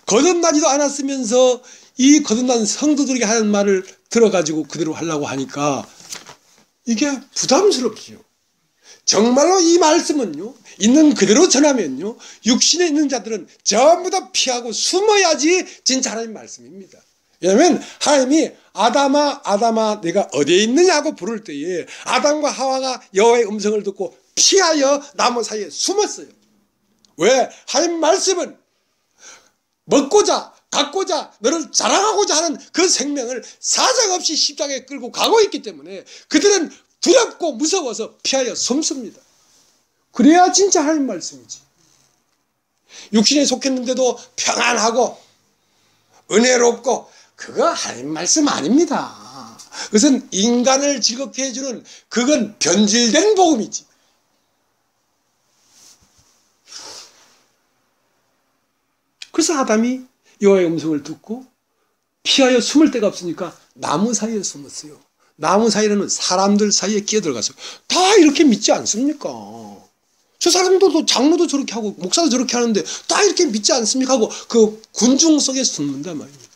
거듭나지도 않았으면서 이 거듭난 성도들에게 하는 말을 들어가지고 그대로 하려고 하니까 이게 부담스럽지요. 정말로 이 말씀은요, 있는 그대로 전하면요, 육신에 있는 자들은 전부 다 피하고 숨어야지 진짜 하나님 말씀입니다. 왜냐하면 하나님이 아담아 아담아 내가 어디에 있느냐고 부를 때에 아담과 하와가 여호와의 음성을 듣고 피하여 나무 사이에 숨었어요. 왜? 하나님 말씀은 먹고자 갖고자 너를 자랑하고자 하는 그 생명을 사정없이 십자가에 끌고 가고 있기 때문에 그들은 두렵고 무서워서 피하여 숨습니다. 그래야 진짜 하나님 말씀이지. 육신에 속했는데도 평안하고 은혜롭고 그거 하나님 말씀 아닙니다. 그것은 인간을 즐겁게 해주는 그건 변질된 복음이지. 그래서 아담이 여호와의 음성을 듣고 피하여 숨을 데가 없으니까 나무 사이에 숨었어요. 나무 사이에는 사람들 사이에 끼어들어가서 다 이렇게 믿지 않습니까? 저 사람도 장로도 저렇게 하고 목사도 저렇게 하는데 다 이렇게 믿지 않습니까? 하고 그 군중 속에 숨는단 말입니다.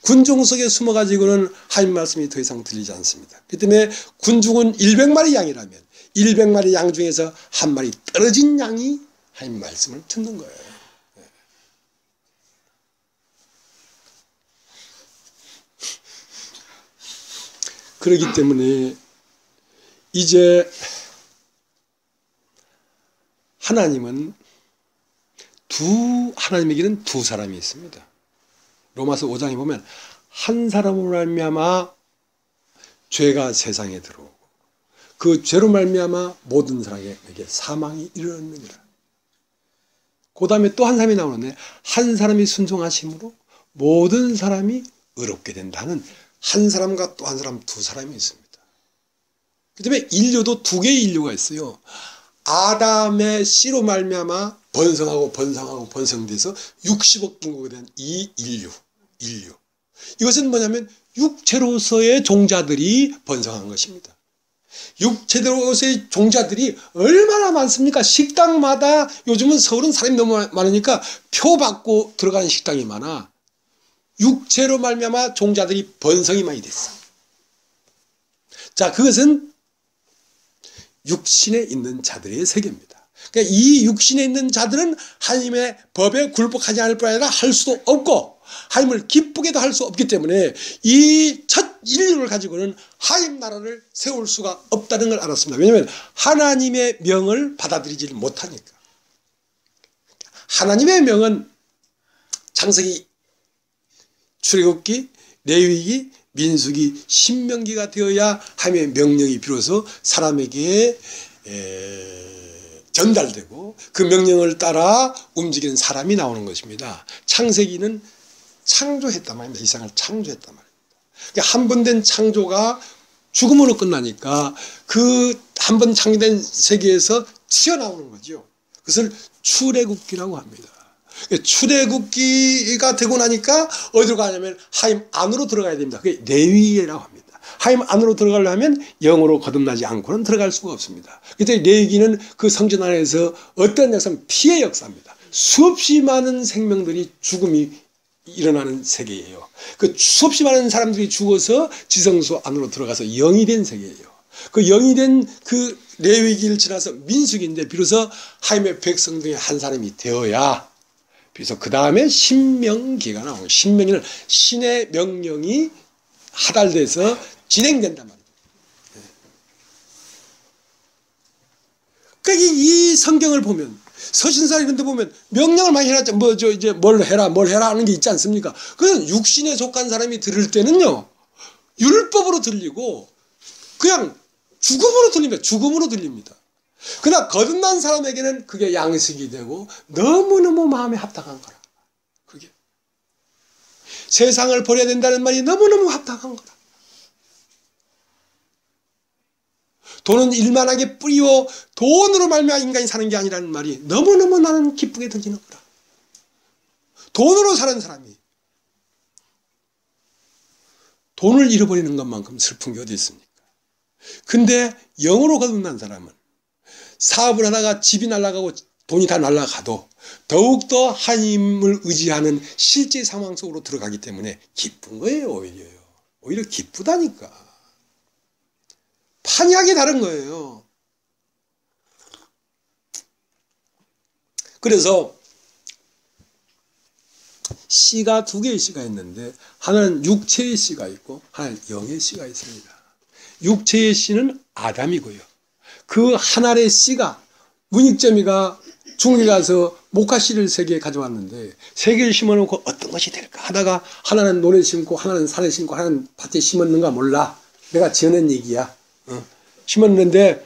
군중 속에 숨어가지고는 하나님 말씀이 더 이상 들리지 않습니다. 그 때문에 군중은 100마리 양이라면 100마리 양 중에서 한 마리 떨어진 양이 하나님 말씀을 듣는 거예요. 그렇기 때문에 이제 하나님은 하나님에게는 두 사람이 있습니다. 로마서 5장에 보면 한 사람으로 말미암아 죄가 세상에 들어오고 그 죄로 말미암아 모든 사람에게 사망이 이르렀느니라. 그 다음에 또 한 사람이 나오는데 한 사람이 순종하심으로 모든 사람이 의롭게 된다는 한 사람과 또 한 사람 두 사람이 있습니다. 그 다음에 인류도 두 개의 인류가 있어요. 아담의 씨로 말미암아 번성하고 번성돼서 60억 인구가 된 이 인류. 이것은 뭐냐면 육체로서의 종자들이 번성한 것입니다. 육체로서의 종자들이 얼마나 많습니까? 식당마다 요즘은 서울은 사람이 너무 많으니까 표 받고 들어가는 식당이 많아. 육체로 말미암아 종자들이 번성이 많이 됐어. 자, 그것은 육신에 있는 자들의 세계입니다. 그러니까 이 육신에 있는 자들은 하나님의 법에 굴복하지 않을 뿐 아니라 할 수도 없고 하나님을 기쁘게도 할 수 없기 때문에 이 첫 인류를 가지고는 하나님 나라를 세울 수가 없다는 걸 알았습니다. 왜냐하면 하나님의 명을 받아들이지 못하니까. 하나님의 명은 창세기, 출애굽기, 레위기, 민수기, 신명기가 되어야 하나님의 명령이 비로소 사람에게 전달되고 그 명령을 따라 움직이는 사람이 나오는 것입니다. 창세기는 창조했단 말입니다. 이 세상을 창조했단 말입니다. 그러니까 한 번 된 창조가 죽음으로 끝나니까 그 한 번 창조된 세계에서 튀어나오는 거죠. 그것을 출애굽기라고 합니다. 출애굽기가 되고 나니까 어디로 가냐면 하나님 안으로 들어가야 됩니다. 그게 레위기라고 합니다. 하나님 안으로 들어가려면 영으로 거듭나지 않고는 들어갈 수가 없습니다. 그때 레위기는 그 성전 안에서 어떤 역사는 피해 역사입니다. 수없이 많은 생명들이 죽음이 일어나는 세계예요. 그 수없이 많은 사람들이 죽어서 지성소 안으로 들어가서 영이 된 세계예요. 그 영이 된 그 레위기를 지나서 민수기인데 비로소 하나님의 백성 중에 한 사람이 되어야 그래서 그 다음에 신명기가 나오고 신명기는 신의 명령이 하달돼서 진행된단 말이에요. 그러니까 이 성경을 보면 서신서 이런 데 보면 명령을 많이 해놨죠. 이제 뭘 해라 하는 게 있지 않습니까? 그건 육신에 속한 사람이 들을 때는요, 율법으로 들리고 그냥 죽음으로 들립니다. 죽음으로 들립니다. 그러나 거듭난 사람에게는 그게 양식이 되고 너무너무 마음에 합당한 거라. 그게 세상을 버려야 된다는 말이 너무너무 합당한 거라. 돈은 일만하게 뿌리고 돈으로 말미암아 인간이 사는 게 아니라는 말이 너무너무 나는 기쁘게 들리는 거라. 돈으로 사는 사람이 돈을 잃어버리는 것만큼 슬픈 게 어디 있습니까? 근데 영으로 거듭난 사람은 사업을 하다가 집이 날아가고 돈이 다 날아가도 더욱더 하나님을 의지하는 실제 상황 속으로 들어가기 때문에 기쁜 거예요. 오히려 기쁘다니까. 판이하게 다른 거예요. 그래서 씨가 두 개의 씨가 있는데 하나는 육체의 씨가 있고 하나는 영의 씨가 있습니다. 육체의 씨는 아담이고요. 그 한 알의 씨가 문익점이가 중국에 가서 모카씨를 3개 가져왔는데 3개를 심어놓고 어떤 것이 될까 하다가 하나는 논에 심고 하나는 산에 심고 하나는 밭에 심었는가 몰라. 내가 지어낸 얘기야. 심었는데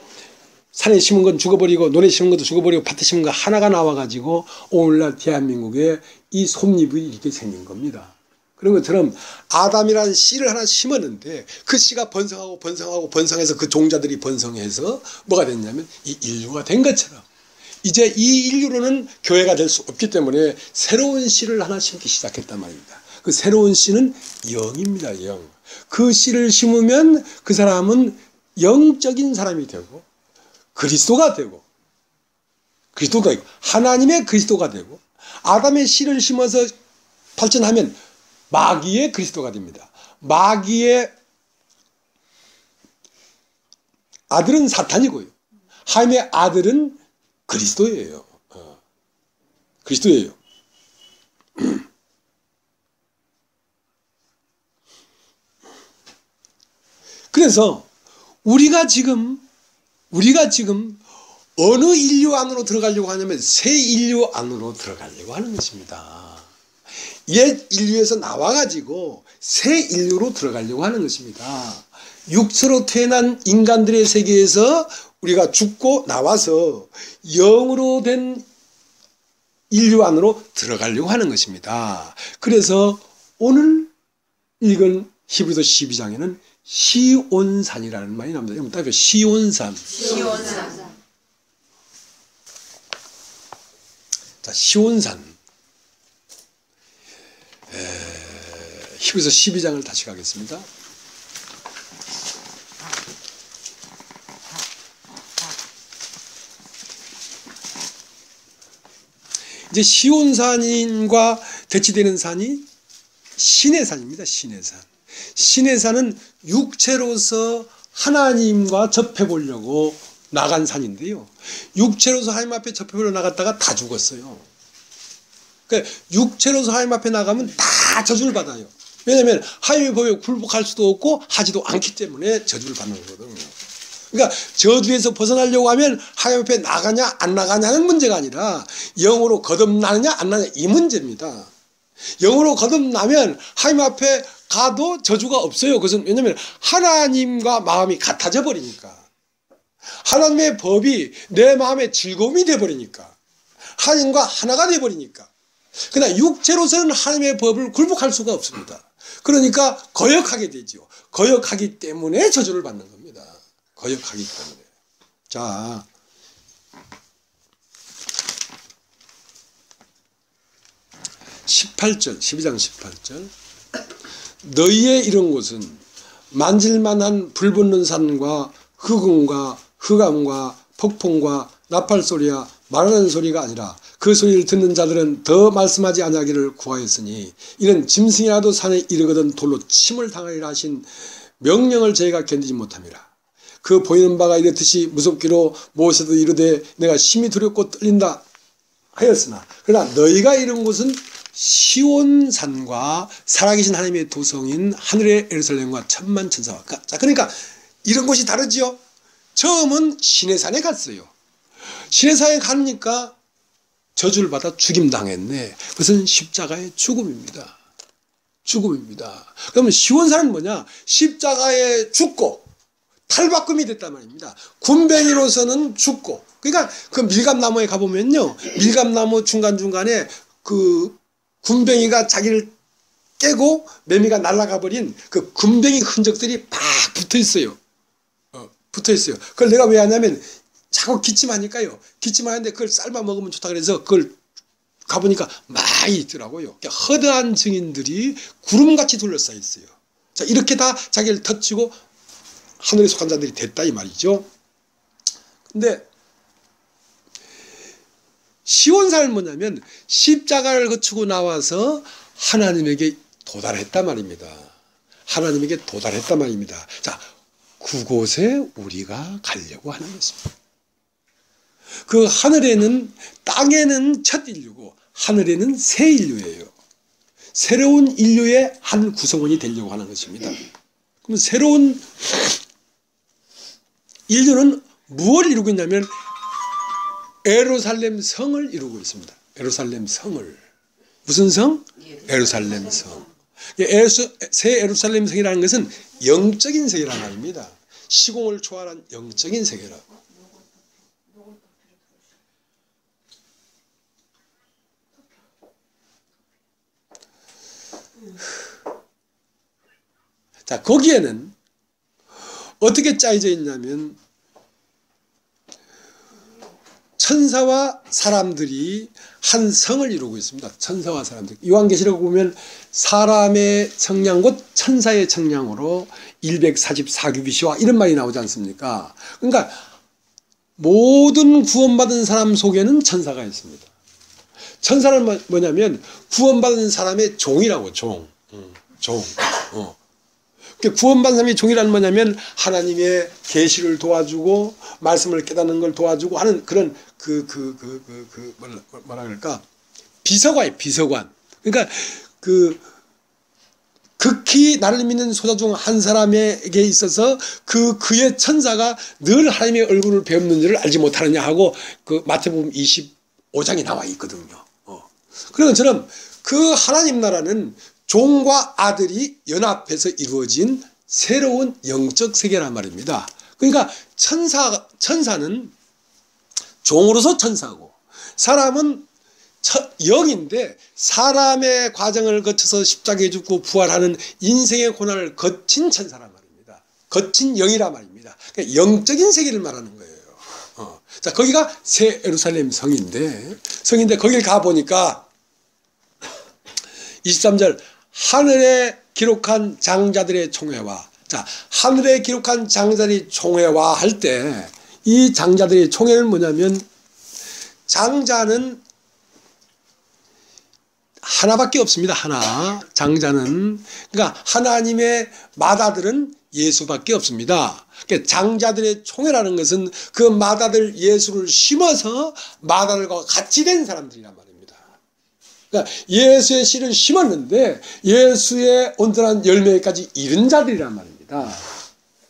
산에 심은 건 죽어버리고 논에 심은 것도 죽어버리고 밭에 심은 거 하나가 나와가지고 오늘날 대한민국에 이 솜잎이 이렇게 생긴 겁니다. 그런 것처럼 아담이라는 씨를 하나 심었는데 그 씨가 번성하고 번성하고 번성해서 그 종자들이 번성해서 뭐가 됐냐면 이 인류가 된 것처럼 이제 이 인류로는 교회가 될 수 없기 때문에 새로운 씨를 하나 심기 시작했단 말입니다. 그 새로운 씨는 영입니다. 영. 그 씨를 심으면 그 사람은 영적인 사람이 되고 그리스도가 되고 하나님의 그리스도가 되고 아담의 씨를 심어서 발전하면 마귀의 그리스도가 됩니다. 마귀의 아들은 사탄이고요. 하나님의 아들은 그리스도예요. 그리스도예요. 그래서 우리가 지금 어느 인류 안으로 들어가려고 하냐면 새 인류 안으로 들어가려고 하는 것입니다. 옛 인류에서 나와가지고 새 인류로 들어가려고 하는 것입니다. 육체로 태어난 인간들의 세계에서 우리가 죽고 나와서 영으로 된 인류 안으로 들어가려고 하는 것입니다. 그래서 오늘 읽은 히브리서 12장에는 시온산이라는 말이 나옵니다. 여러분 따라서 시온산. 자, 시온산. 히브리서 12장을 다시 가겠습니다. 이제 시온산과 대치되는 산이 시내산입니다. 시내산. 시내산은 육체로서 하나님과 접해 보려고 나간 산인데요. 육체로서 하나님 앞에 접해 보려고 나갔다가 다 죽었어요. 그러니까 육체로서 하나님 앞에 나가면 다 저주를 받아요. 왜냐하면 하나님의 법에 굴복할 수도 없고 하지도 않기 때문에 저주를 받는 거거든요. 그러니까 저주에서 벗어나려고 하면 하나님 앞에 나가냐 안 나가냐는 문제가 아니라 영으로 거듭나느냐 안 나느냐 이 문제입니다. 영으로 거듭나면 하나님 앞에 가도 저주가 없어요. 그것은 왜냐하면 하나님과 마음이 같아져 버리니까. 하나님의 법이 내 마음의 즐거움이 돼버리니까. 하나님과 하나가 돼버리니까. 그러나 육체로서는 하나님의 법을 굴복할 수가 없습니다. 그러니까 거역하게 되죠. 거역하기 때문에 저주를 받는 겁니다. 거역하기 때문에. 자, (18절) 12장 18절. 너희의 이런 곳은 만질만한 불붙는 산과 흑음과 흑암과 폭풍과 나팔소리와 말하는 소리가 아니라 그 소리를 듣는 자들은 더 말씀하지 아니하기를 구하였으니 이는 짐승이라도 산에 이르거든 돌로 침을 당하리라 하신 명령을 저희가 견디지 못함이라. 그 보이는 바가 이렇듯이 무섭기로 모세도 이르되 내가 심히 두렵고 떨린다 하였으나 그러나 너희가 이른 곳은 시온산과 살아계신 하나님의 도성인 하늘의 예루살렘과 천만 천사와 자, 그러니까 이런 곳이 다르지요. 처음은 시내산에 갔어요. 시내산에 가니까 저주를 받아 죽임당했네. 그것은 십자가의 죽음입니다. 죽음입니다. 그러면 시온산은 뭐냐? 십자가에 죽고 탈바꿈이 됐단 말입니다. 군뱅이로서는 죽고, 그러니까 그 밀감나무에 가보면요, 밀감나무 중간중간에 그 군뱅이가 자기를 깨고 매미가 날아가 버린 그 군뱅이 흔적들이 막 붙어 있어요. 붙어 있어요. 그걸 내가 왜 하냐면 자꾸 기침하니까요. 기침하는데 그걸 삶아 먹으면 좋다 그래서 그걸 가보니까 많이 있더라고요. 그러니까 허다한 증인들이 구름같이 둘러싸여 있어요. 자, 이렇게 다 자기를 터치고 하늘에 속한 자들이 됐다 이 말이죠. 근데 시온산은 뭐냐면 십자가를 거치고 나와서 하나님에게 도달했단 말입니다. 하나님에게 도달했단 말입니다. 자, 그곳에 우리가 가려고 하는 것입니다. 그 하늘에는, 땅에는 첫 인류고 하늘에는 새 인류예요. 새로운 인류의 한 구성원이 되려고 하는 것입니다. 그럼 새로운 인류는 무엇을 이루고 있냐면 예루살렘 성을 이루고 있습니다. 예루살렘 성을. 무슨 성? 예루살렘 성. 새 예루살렘 성이라는 것은 영적인 세계란 말입니다. 시공을 초월한 영적인 세계라고. 자, 거기에는 어떻게 짜여져 있냐면 천사와 사람들이 한 성을 이루고 있습니다. 천사와 사람들. 요한계시록 보면 사람의 청량 곧 천사의 청량으로 144규빗이와 이런 말이 나오지 않습니까? 그러니까 모든 구원받은 사람 속에는 천사가 있습니다. 천사는 뭐냐면 구원받은 사람의 종이라고. 종. 구원받은 사람의 종이란 뭐냐면 하나님의 계시를 도와주고 말씀을 깨닫는 걸 도와주고 하는 그런 뭐라 그럴까? 비서관이에요. 비서관. 그러니까 극히 나를 믿는 소자 중 한 사람에게 있어서 그의 천사가 늘 하나님의 얼굴을 배우는 줄을 알지 못하느냐 하고 그 마태복음 25장에 나와 있거든요. 그런 것처럼 그 하나님 나라는 종과 아들이 연합해서 이루어진 새로운 영적 세계란 말입니다. 그러니까 천사는 종으로서 천사고 사람은 영인데 사람의 과정을 거쳐서 십자가에 죽고 부활하는 인생의 고난을 거친 천사란 말입니다. 거친 영이란 말입니다. 그러니까 영적인 세계를 말하는 거예요. 자, 거기가 새 예루살렘 성인데 거길 가보니까 23절 하늘에 기록한 장자들의 총회와 자, 하늘에 기록한 장자들의 총회와 할 때 이 장자들의 총회는 뭐냐면 장자는 하나밖에 없습니다. 하나. 장자는 그러니까 하나님의 마다들은 예수밖에 없습니다. 그러니까 장자들의 총회라는 것은 그 마다들 예수를 심어서 마다들과 같이 된 사람들이란 말입니다. 그러니까 예수의 씨를 심었는데 예수의 온전한 열매까지 이른 자들이란 말입니다.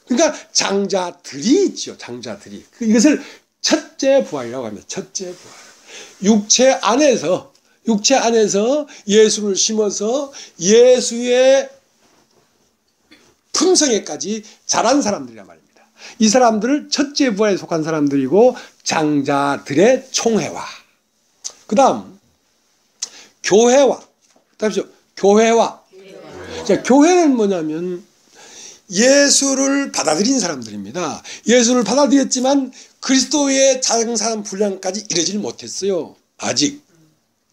그러니까 장자들이 있죠. 장자들이. 이것을 첫째 부활이라고 합니다. 첫째 부활. 육체 안에서 예수를 심어서 예수의 품성에까지 자란 사람들이란 말입니다. 이 사람들을 첫째 부활에 속한 사람들이고 장자들의 총회와 그 다음 교회와 자, 교회는 뭐냐면 예수를 받아들인 사람들입니다. 예수를 받아들였지만 그리스도의 장사한 분량까지 이르지 못했어요. 아직.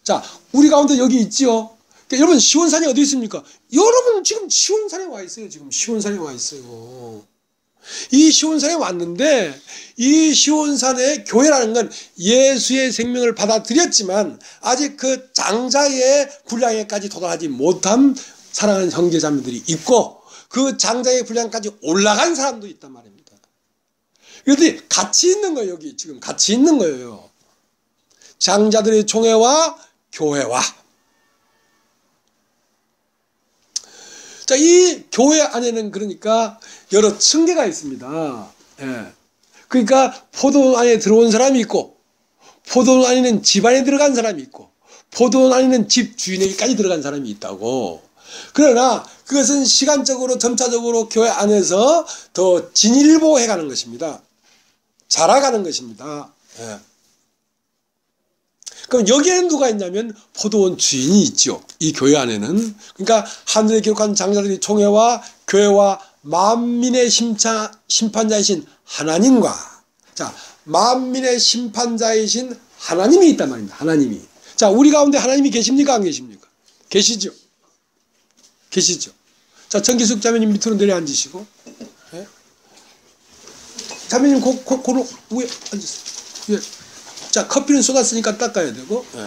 자, 우리 가운데 여기 있지요. 그러니까 여러분 시온산이 어디 있습니까? 여러분 지금 시온산에 와 있어요. 지금 시온산에 와 있어요. 이 시온산에 왔는데 이 시온산의 교회라는 건 예수의 생명을 받아들였지만 아직 그 장자의 분량에까지 도달하지 못한 사랑하는 형제자매들이 있고 그 장자의 분량까지 올라간 사람도 있단 말입니다. 그런데 같이 있는 거예요. 여기 지금 같이 있는 거예요. 장자들의 총회와 교회와 자, 이 교회 안에는 그러니까 여러 층계가 있습니다. 예. 그러니까 포도원 안에 들어온 사람이 있고 포도원 안에는 집 안에 들어간 사람이 있고 포도원 안에는 집 주인에게까지 들어간 사람이 있다고. 그러나 그것은 시간적으로 점차적으로 교회 안에서 더 진일보해가는 것입니다. 자라가는 것입니다. 예. 그럼 여기에는 누가 있냐면 포도원 주인이 있죠. 이 교회 안에는. 그러니까 하늘에 기록한 장자들의 총회와 교회와 만민의 심판자이신 하나님과 자, 만민의 심판자이신 하나님이 있단 말입니다. 하나님이. 자, 우리 가운데 하나님이 계십니까? 안 계십니까? 계시죠. 계시죠. 자, 정기숙 자매님 밑으로 내려 앉으시고. 예? 자매님 고로 위에 앉으세요. 예. 자, 커피는 쏟았으니까 닦아야 되고. 예.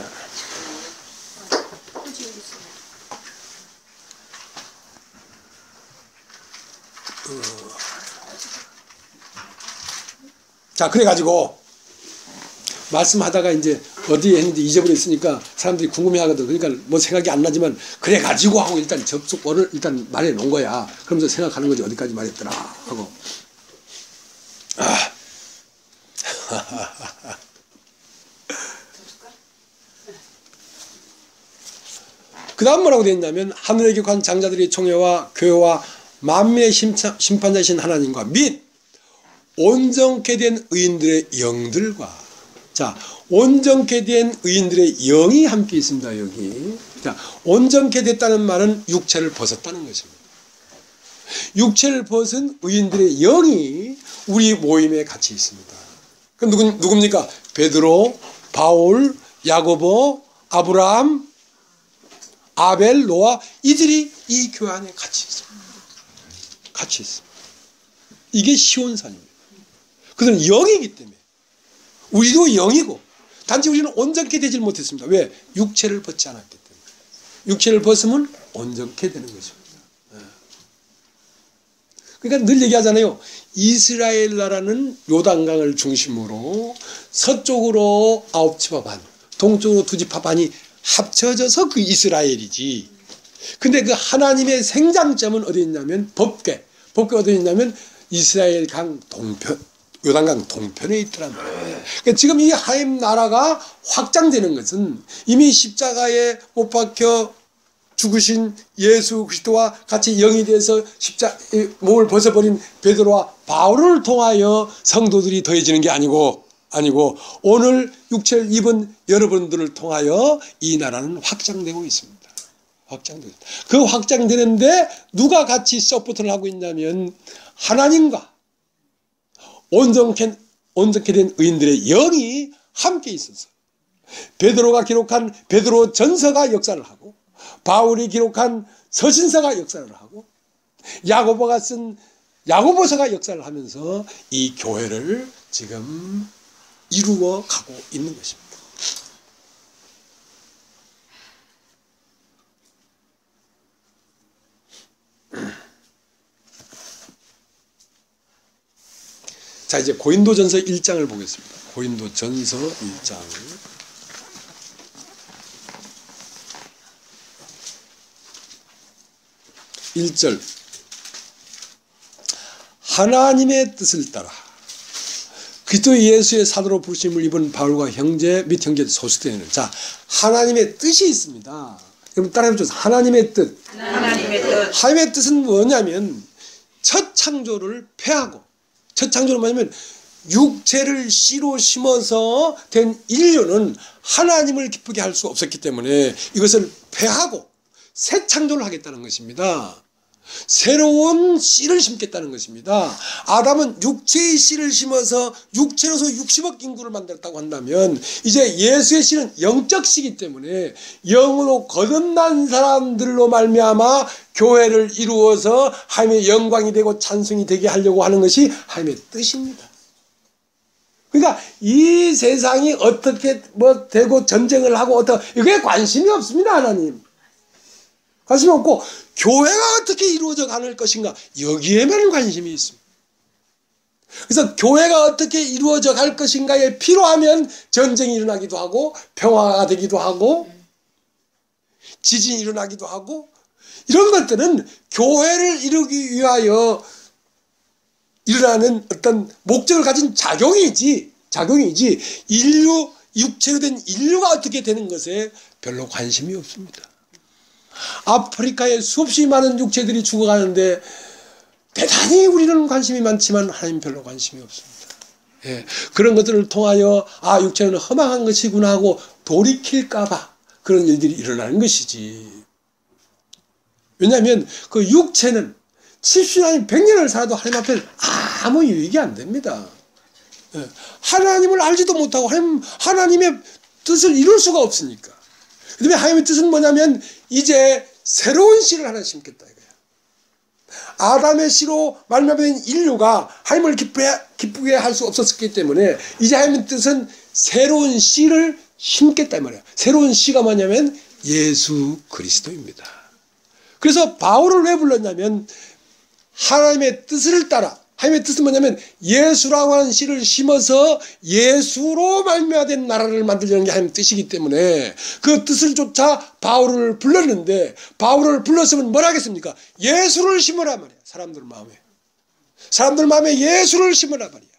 자, 그래가지고 말씀하다가 이제 어디에 했는지 잊어버렸으니까 사람들이 궁금해하거든. 그러니까 뭐 생각이 안 나지만 그래가지고 하고 일단 접속어를 일단 말해 놓은 거야. 그러면서 생각하는 거지. 어디까지 말했더라 하고. 그 다음 뭐라고 되어 있냐면 하늘에 격한 장자들의 총회와 교회와 만민의 심판자이신 하나님과 및 온전케 된 의인들의 영들과, 자, 온전케 된 의인들의 영이 함께 있습니다. 여기. 자, 온전케 됐다는 말은 육체를 벗었다는 것입니다. 육체를 벗은 의인들의 영이 우리 모임에 같이 있습니다. 그 누굽니까? 베드로, 바울, 야고보, 아브라함, 아벨, 노아, 이들이 이 교회 안에 같이 있습니다. 같이 있습니다. 이게 시온산입니다. 그들은 영이기 때문에 우리도 영이고, 단지 우리는 온전케 되질 못했습니다. 왜? 육체를 벗지 않았기 때문에. 육체를 벗으면 온전케 되는 것입니다. 그러니까 늘 얘기하잖아요. 이스라엘 나라는 요단강을 중심으로 서쪽으로 9지파 반, 동쪽으로 2지파 반이 합쳐져서 그 이스라엘이지. 근데 그 하나님의 생장점은 어디 있냐면 법궤 어디 있냐면 이스라엘 강 동편, 요단강 동편에 있더란 말이에요. 그러니까 지금 이 하나님 나라가 확장되는 것은 이미 십자가에 못 박혀 죽으신 예수 그리스도와 같이 영이 돼서 몸을 벗어버린 베드로와 바울을 통하여 성도들이 더해지는 게 아니고 오늘 육체를 입은 여러분들을 통하여 이 나라는 확장되고 있습니다. 그 확장되는데 누가 같이 서포트를 하고 있냐면 하나님과 온전케 된 의인들의 영이 함께 있어서 베드로가 기록한 베드로 전서가 역사를 하고, 바울이 기록한 서신서가 역사를 하고, 야고보가 쓴 야고보서가 역사를 하면서 이 교회를 지금 이루어 가고 있는 것입니다. 자, 이제 고린도전서 1장을 보겠습니다. 고린도전서 1장. 1절. 하나님의 뜻을 따라 그리스도 예수의 사도로 부르심을 입은 바울과 형제 및 형제 소수되는, 자, 하나님의 뜻이 있습니다. 여러분 따라해보죠. 하나님의 뜻. 하나님의 뜻은 뭐냐면 첫 창조를 폐하고, 첫 창조는 뭐냐면 육체를 씨로 심어서 된 인류는 하나님을 기쁘게 할 수 없었기 때문에 이것을 폐하고 새 창조를 하겠다는 것입니다. 새로운 씨를 심겠다는 것입니다. 아담은 육체의 씨를 심어서 육체로서 60억 인구를 만들었다고 한다면 이제 예수의 씨는 영적 씨이기 때문에 영으로 거듭난 사람들로 말미암아 교회를 이루어서 하나님의 영광이 되고 찬송이 되게 하려고 하는 것이 하나님의 뜻입니다. 그러니까 이 세상이 어떻게 뭐 되고 전쟁을 하고 이게 관심이 없습니다. 하나님 관심이 없고, 교회가 어떻게 이루어져 가는 것인가, 여기에만 관심이 있습니다. 그래서 교회가 어떻게 이루어져 갈 것인가에 필요하면 전쟁이 일어나기도 하고, 평화가 되기도 하고, 지진이 일어나기도 하고, 이런 것들은 교회를 이루기 위하여 일어나는 어떤 목적을 가진 작용이지 육체로 된 인류가 어떻게 되는 것에 별로 관심이 없습니다. 아프리카에 수없이 많은 육체들이 죽어가는데 대단히 우리는 관심이 많지만 하나님 별로 관심이 없습니다. 예, 그런 것들을 통하여 육체는 험악한 것이구나 하고 돌이킬까봐 그런 일들이 일어나는 것이지. 왜냐하면 그 육체는 70년 아니 100년을 살아도 하나님 앞에 아무 유익이 안 됩니다. 예, 하나님을 알지도 못하고 하나님의 뜻을 이룰 수가 없으니까. 그다음에 하나님의 뜻은 뭐냐면 이제 새로운 씨를 하나 심겠다 이거야. 아담의 씨로 말미암은 인류가 하나님을 기쁘게 할 수 없었기 때문에 이제 하나님의 뜻은 새로운 씨를 심겠다 이 말이야. 새로운 씨가 뭐냐면 예수 그리스도입니다. 그래서 바울을 왜 불렀냐면 하나님의 뜻을 따라, 하나님의 뜻은 뭐냐면 예수라고 하는 씨를 심어서 예수로 말미암은 나라를 만들려는 게 하나님의 뜻이기 때문에 그 뜻을 쫓아 바울을 불렀는데, 바울을 불렀으면 뭘 하겠습니까? 예수를 심으라 말이야. 사람들 마음에 예수를 심으라 말이야.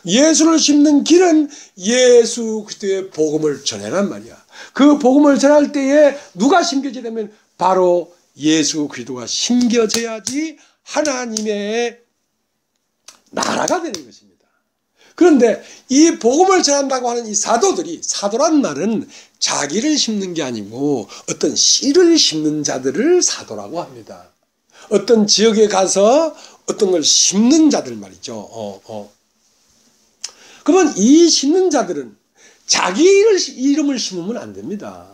예수를 심는 길은 예수 그리스도의 복음을 전해란 말이야. 그 복음을 전할 때에 누가 심겨져야 되면 바로 예수 그리스도가 심겨져야지 하나님의 나라가 되는 것입니다. 그런데 이 복음을 전한다고 하는 이 사도들이, 사도란 말은 자기를 심는 게 아니고 어떤 씨를 심는 자들을 사도라고 합니다. 어떤 지역에 가서 어떤 걸 심는 자들 말이죠. 그러면 이 심는 자들은 자기 이름을 심으면 안 됩니다.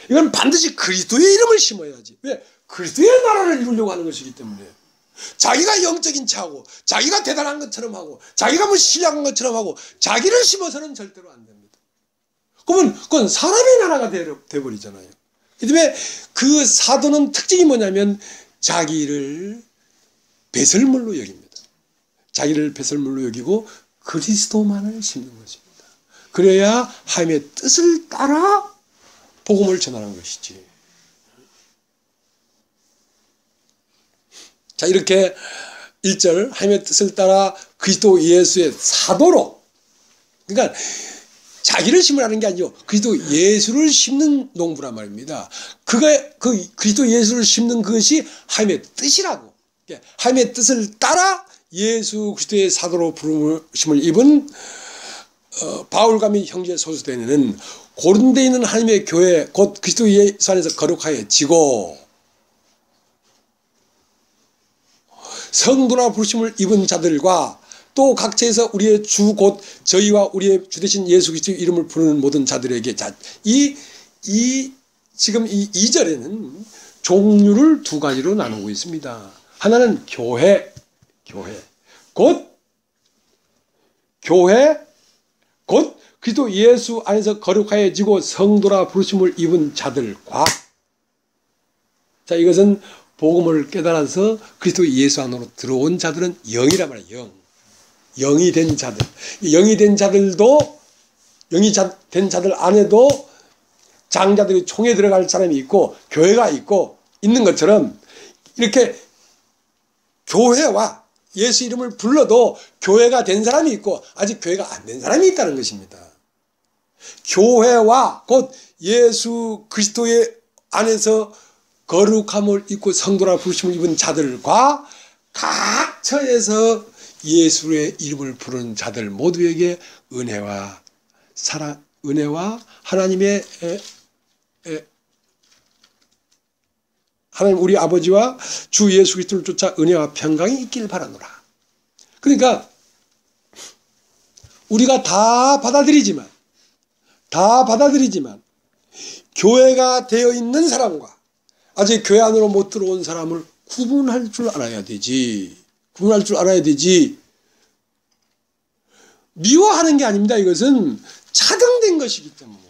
이건 반드시 그리스도의 이름을 심어야지. 왜? 그리스도의 나라를 이루려고 하는 것이기 때문에. 자기가 영적인 차고, 자기가 대단한 것처럼 하고, 자기가 뭐 신령한 것처럼 하고, 자기를 심어서는 절대로 안 됩니다. 그러면 그건 사람의 나라가 되어버리잖아요. 그 다음에 그 사도는 특징이 뭐냐면 자기를 배설물로 여깁니다. 자기를 배설물로 여기고 그리스도만을 심는 것입니다. 그래야 하나님의 뜻을 따라 복음을 전하는 것이지. 자, 이렇게 1절 하나님의 뜻을 따라 그리스도 예수의 사도로, 그러니까 자기를 심으라는 게 아니고 그리스도 예수를 심는 농부란 말입니다. 그 그리스도 예수를 심는 것이 하나님의 뜻이라고. 하나님의 뜻을 따라 예수 그리스도의 사도로 부르심을 입은 바울과 및 형제 소수대는 고린도에 있는 하나님의 교회 곧 그리스도 예수 안에서 거룩하여지고 성도라 부르심을 입은 자들과 또 각처에서 우리의 주 곧 저희와 우리의 주 되신 예수 그리스도의 이름을 부르는 모든 자들에게, 자, 지금 이 2절에는 종류를 두 가지로 나누고 있습니다. 하나는 교회 곧 그리스도 예수 안에서 거룩하여지고 성도라 부르심을 입은 자들과, 자, 이것은 복음을 깨달아서 그리스도 예수 안으로 들어온 자들은 영이란 말이에요. 영이 된 자들. 영이 된 자들도, 영이 된 자들 안에도 장자들이 총에 들어갈 사람이 있고 교회가 있고 있는 것처럼, 이렇게 교회와 예수 이름을 불러도 교회가 된 사람이 있고 아직 교회가 안 된 사람이 있다는 것입니다. 교회와 곧 예수 그리스도의 안에서 거룩함을 입고 성도라 부르심을 입은 자들과 각 처에서 예수의 이름을 부르는 자들 모두에게 은혜와 하나님 우리 아버지와 주 예수 그리스도를 쫓아 은혜와 평강이 있길 바라노라. 그러니까 우리가 다 받아들이지만 교회가 되어 있는 사람과 아직 교회 안으로 못 들어온 사람을 구분할 줄 알아야 되지. 미워하는 게 아닙니다. 이것은 차등된 것이기 때문에.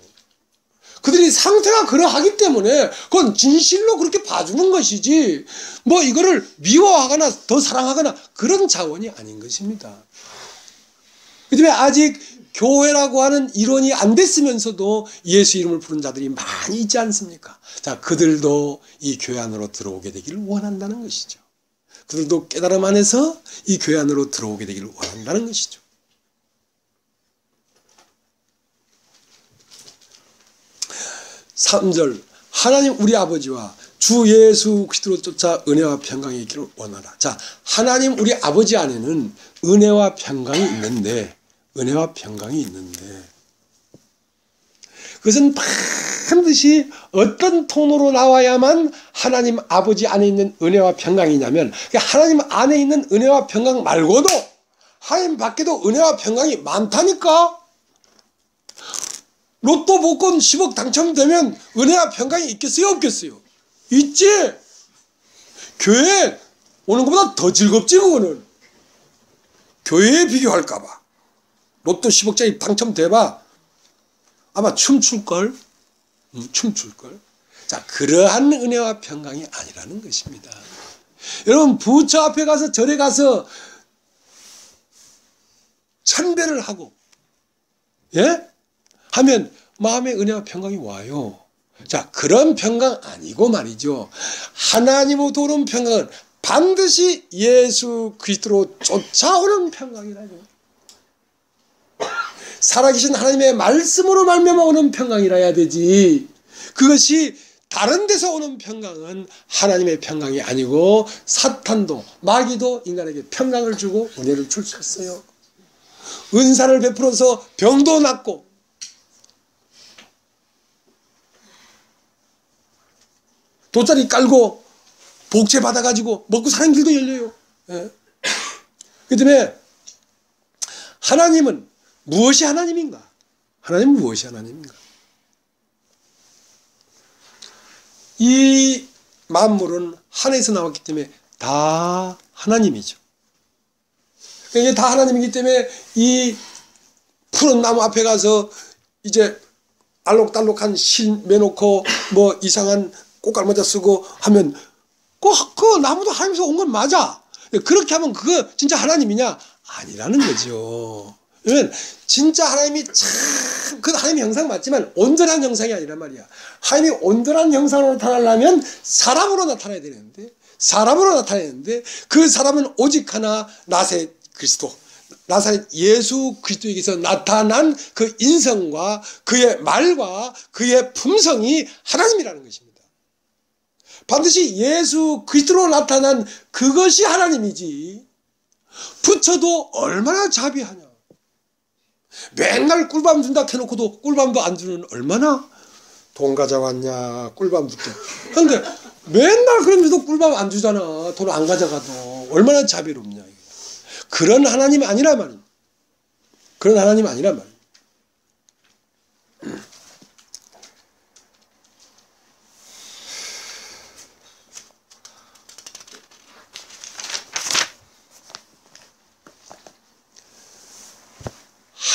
그들이 상태가 그러하기 때문에 그건 진실로 그렇게 봐주는 것이지, 뭐 이거를 미워하거나 더 사랑하거나 그런 차원이 아닌 것입니다. 그 다음에 아직 교회라고 하는 이론이 안 됐으면서도 예수 이름을 부른 자들이 많이 있지 않습니까? 자, 그들도 이 교회 안으로 들어오게 되기를 원한다는 것이죠. 그들도 깨달음 안에서 이 교회 안으로 들어오게 되기를 원한다는 것이죠. 3절, 하나님 우리 아버지와 주 예수 그리스도를 쫓아 은혜와 평강이 있기를 원하라. 자, 하나님 우리 아버지 안에는 은혜와 평강이 있는데 그것은 반드시 어떤 통로로 나와야만 하나님 아버지 안에 있는 은혜와 평강이냐면, 하나님 안에 있는 은혜와 평강 말고도 하나님 밖에도 은혜와 평강이 많다니까. 로또 복권 10억 당첨되면 은혜와 평강이 있겠어요, 없겠어요? 있지. 교회에 오는 것보다 더 즐겁지. 그거는 교회에 비교할까 봐. 로또 10억짜리 당첨돼봐 아마 춤출걸. 자, 그러한 은혜와 평강이 아니라는 것입니다. 여러분, 부처 앞에 가서 절에 가서 찬배를 하고 하면 마음에 은혜와 평강이 와요. 자, 그런 평강 아니고 말이죠. 하나님으로부터 오는 평강은 반드시 예수 그리스도로 쫓아오는 평강이라고. 살아계신 하나님의 말씀으로 말미암아 오는 평강이라 해야 되지. 그것이 다른 데서 오는 평강은 하나님의 평강이 아니고 사탄도 마귀도 인간에게 평강을 주고 은혜를 줄 수 있어요. 은사를 베풀어서 병도 낫고 돗자리 깔고 복채 받아가지고 먹고 사는 길도 열려요. 예. 그 때문에 하나님은 무엇이 하나님인가? 하나님은 무엇이 하나님인가? 이 만물은 하늘에서 나왔기 때문에 다 하나님이죠. 이게 다 하나님이기 때문에 이 푸른 나무 앞에 가서 이제 알록달록한 실 매놓고 뭐 이상한 꽃갈모자 쓰고 하면 그 나무도 하나님에서 온 건 맞아. 그렇게 하면 그거 진짜 하나님이냐? 아니라는 거죠. 왜냐면 진짜 하나님이 참 그 하나님의 형상 맞지만 온전한 형상이 아니란 말이야. 하나님이 온전한 형상으로 나타나려면 사람으로 나타나야 되는데 그 사람은 오직 하나 나사렛 그리스도, 나사렛 예수 그리스도에게서 나타난 그 인성과 그의 말과 그의 품성이 하나님이라는 것입니다. 반드시 예수 그리스도로 나타난 그것이 하나님이지. 부처도 얼마나 자비하냐. 맨날 꿀밤 준다 해놓고도 꿀밤도 안 주는 얼마나 돈 가져왔냐 꿀밤 줄게. 그런데 맨날 그러면서도 꿀밤 안 주잖아. 돈 안 가져가도. 얼마나 자비롭냐. 그런 하나님이 아니란 말이야. 그런 하나님이 아니란 말이야.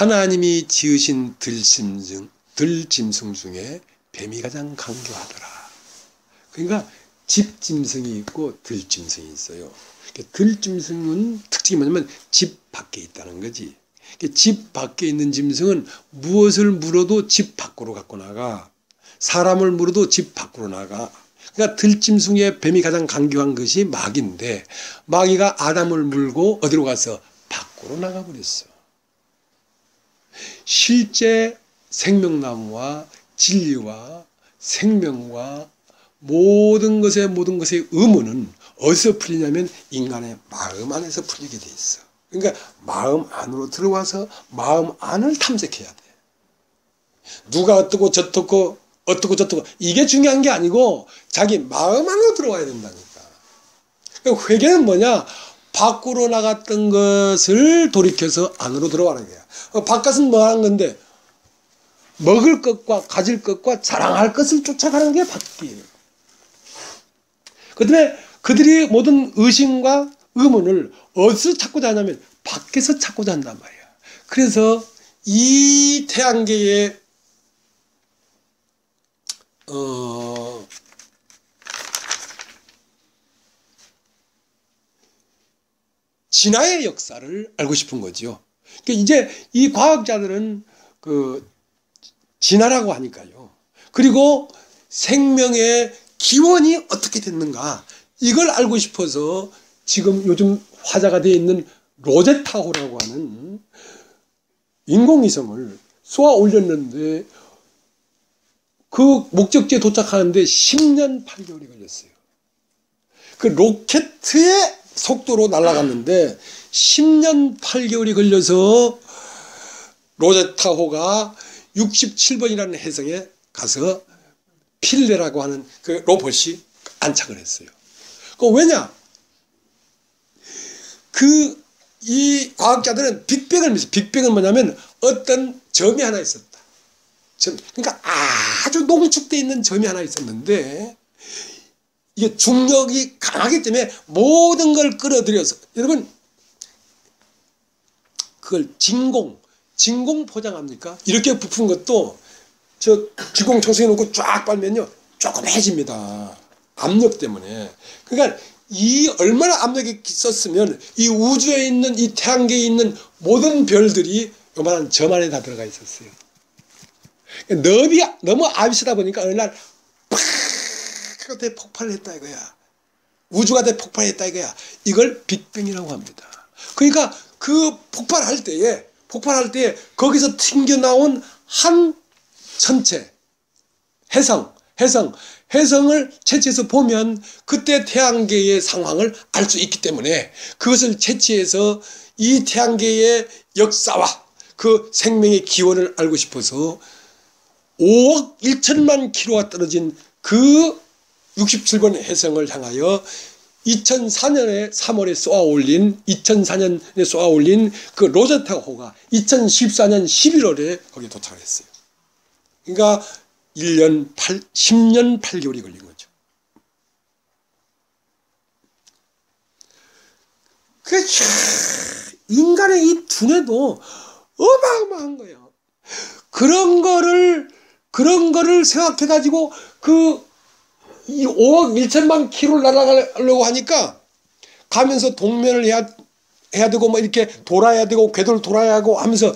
하나님이 지으신 들짐승 중에 뱀이 가장 강교하더라. 그러니까 집짐승이 있고 들짐승이 있어요. 들짐승은 특징이 뭐냐면 집 밖에 있다는 거지. 집 밖에 있는 짐승은 무엇을 물어도 집 밖으로 갖고 나가. 사람을 물어도 집 밖으로 나가. 그러니까 들짐승의 뱀이 가장 강교한 것이 마귀인데 마귀가 아담을 물고 어디로 가서 밖으로 나가버렸어. 실제 생명나무와 진리와 생명과 모든 것의 의무는 어디서 풀리냐면 인간의 마음 안에서 풀리게 돼 있어. 그러니까 마음 안으로 들어와서 마음 안을 탐색해야 돼. 누가 어떻고 저떻고 이게 중요한 게 아니고 자기 마음 안으로 들어와야 된다니까. 그러니까 회개는 뭐냐? 밖으로 나갔던 것을 돌이켜서 안으로 들어가는 거야. 바깥은 뭐 하는 건데? 먹을 것과 가질 것과 자랑할 것을 쫓아가는 게 밖이에요. 그 다음에 그들이 모든 의심과 의문을 어디서 찾고자 하냐면 밖에서 찾고자 한단 말이야. 그래서 이 태양계의 진화의 역사를 알고 싶은 거죠. 그러니까 이제 이 과학자들은 그 진화라고 하니까요. 그리고 생명의 기원이 어떻게 됐는가 이걸 알고 싶어서 지금 요즘 화제가 되어 있는 로제타호라고 하는 인공위성을 쏘아 올렸는데 그 목적지에 도착하는데 10년 8개월이 걸렸어요. 그 로켓의 속도로 날아갔는데 10년 8개월이 걸려서 로제타호가 67번이라는 해성에 가서 필레라고 하는 그 로봇이 안착을 했어요. 그 왜냐? 이 과학자들은 빅뱅을 믿어요. 빅뱅은 뭐냐면 어떤 점이 하나 있었다. 그러니까 아주 농축되어 있는 점이 하나 있었는데 이게 중력이 강하기 때문에 모든 걸 끌어들여서 여러분 그걸 진공 포장합니까? 이렇게 부푼 것도 저 진공 청소기 놓고 쫙 빨면요 조그매집니다. 압력 때문에. 그러니까 이 얼마나 압력이 있었으면 이 우주에 있는 이 태양계에 있는 모든 별들이 요만한 점 안에 다 들어가 있었어요. 너무 압이 세다 보니까 어느 날 팍 하고 대폭발을 했다 이거야. 우주가 대폭발했다 이거야. 이걸 빅뱅이라고 합니다. 그러니까 그 폭발할 때에 폭발할 때 거기서 튕겨나온 한 천체, 혜성을 채취해서 보면 그때 태양계의 상황을 알 수 있기 때문에 그것을 채취해서 이 태양계의 역사와 그 생명의 기원을 알고 싶어서 5억 1천만 킬로가 떨어진 그 67번 혜성을 향하여 2004년에 3월에 쏘아 올린 그 로제타호가 2014년 11월에 거기에 도착을 했어요. 그러니까 10년 8개월이 걸린 거죠. 그래서 인간의 이 두뇌도 어마어마한 거예요. 그런 거를 생각해가지고 이 5억 1천만 킬로를 날아가려고 하니까 가면서 동면을 해야 되고 뭐 이렇게 돌아야 되고 궤도를 돌아야 하고 하면서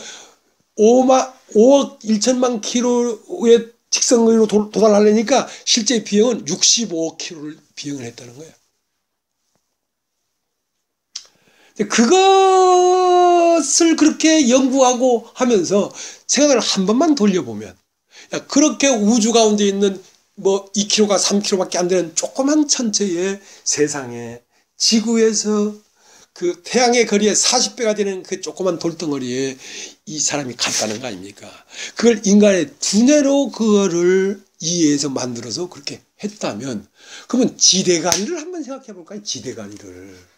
5억 1천만 킬로의 직선거리로 도달하려니까 실제 비용은 65억 킬로를 비용을 했다는 거예요. 그것을 그렇게 연구하고 하면서 생각을 한 번만 돌려보면, 야, 그렇게 우주 가운데 있는 뭐 2km가 3km밖에 안 되는 조그만 천체의 세상에 지구에서 그 태양의 거리에 40배가 되는 그 조그만 돌덩어리에 이 사람이 갔다는 거 아닙니까? 그걸 인간의 두뇌로 그거를 이해해서 만들어서 그렇게 했다면, 그러면 지대가리를 한번 생각해 볼까요? 지대가리를.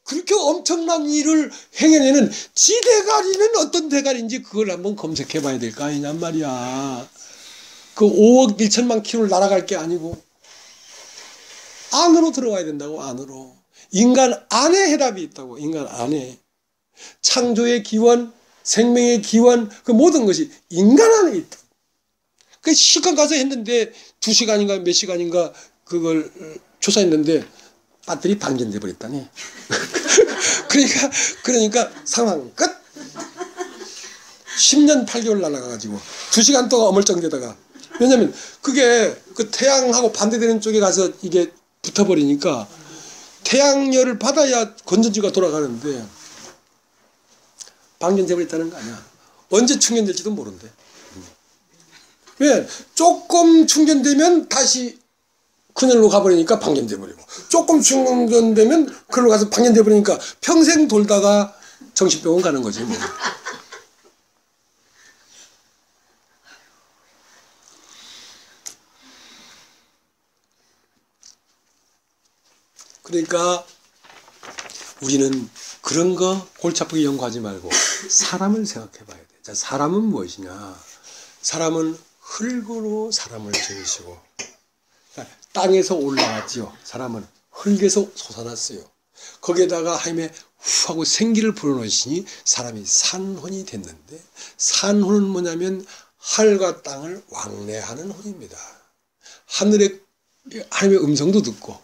그렇게 엄청난 일을 행해내는 지대가리는 어떤 대가리인지 그걸 한번 검색해 봐야 될 거 아니냔 말이야. 그 5억 1천만 킬로를 날아갈 게 아니고 안으로 들어와야 된다고. 안으로. 인간 안에 해답이 있다고. 인간 안에. 창조의 기원, 생명의 기원, 그 모든 것이 인간 안에 있다. 그 실컷 가서 했는데 2시간인가 몇 시간인가 그걸 조사했는데 배터리 방전돼 버렸다니. 그러니까 상황 끝. 10년 8개월 날아가가지고 2시간 동안 어물쩡되다가, 왜냐면 그게 그 태양하고 반대되는 쪽에 가서 이게 붙어버리니까 태양열을 받아야 건전지가 돌아가는데 방전돼 버렸다는 거 아니야. 언제 충전될지도 모른대. 왜? 조금 충전되면 다시 그늘로 가버리니까 방전돼 버리고, 조금 충전되면 그걸로 가서 방전돼 버리니까 평생 돌다가 정신병원 가는 거지 뭐. 그러니까 우리는 그런 거 골치 아프게 연구하지 말고 사람을 생각해 봐야 돼. 자, 사람은 무엇이냐? 사람은 흙으로 사람을 지으시고, 땅에서 올라왔지요. 사람은 흙에서 솟아났어요. 거기에다가 하나님의 후 하고 생기를 불어넣으시니 사람이 산혼이 됐는데, 산혼은 뭐냐면 하늘과 땅을 왕래하는 혼입니다. 하늘의 하나님의 음성도 듣고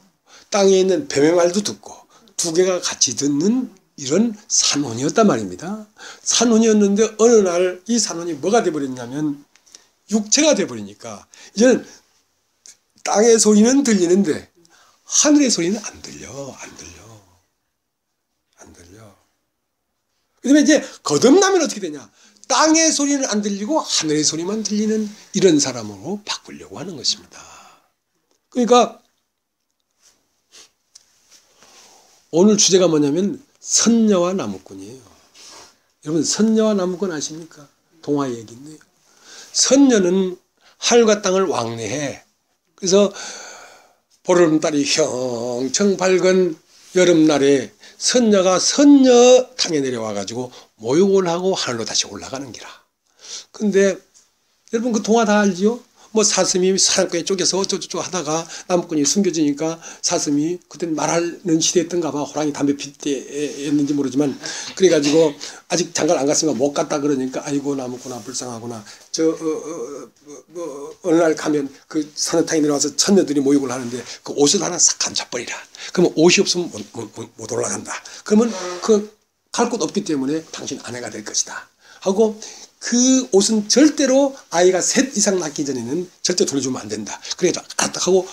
땅에 있는 뱀의 말도 듣고 두 개가 같이 듣는 이런 산혼이었단 말입니다. 산혼이었는데 어느 날 이 산혼이 뭐가 돼버렸냐면 육체가 돼버리니까 이제는 땅의 소리는 들리는데 하늘의 소리는 안 들려. 그다음에 이제 거듭나면 어떻게 되냐? 땅의 소리는 안 들리고 하늘의 소리만 들리는 이런 사람으로 바꾸려고 하는 것입니다. 그러니까 오늘 주제가 뭐냐면 선녀와 나무꾼이에요. 여러분, 선녀와 나무꾼 아십니까? 동화 얘기인데요. 선녀는 하늘과 땅을 왕래해. 그래서 보름달이 형청 밝은 여름날에 선녀가 선녀탕에 내려와가지고 모욕을 하고 하늘로 다시 올라가는 기라. 근데 여러분 그 동화 다 알지요? 뭐 사슴이 사람꾼에 쪼개서 어쩌고저쩌고 하다가 나무꾼이 숨겨지니까 사슴이 그때는 말하는 시대였던가 봐. 호랑이 담배 필 때였는지 모르지만 그래가지고 아직 장가를 안 갔으니까 못 갔다 그러니까 아이고 나무꾼아 불쌍하구나. 어느 날 가면 그 선녀탕에 내려와서 천녀들이 모욕을 하는데 그 옷을 하나 싹 감춰버리라. 그러면 옷이 없으면 못 올라간다. 그러면 그 갈 곳 없기 때문에 당신 아내가 될 것이다 하고, 그 옷은 절대로 아이가 셋 이상 낳기 전에는 절대 돌려주면 안 된다. 그래서 알았다 하고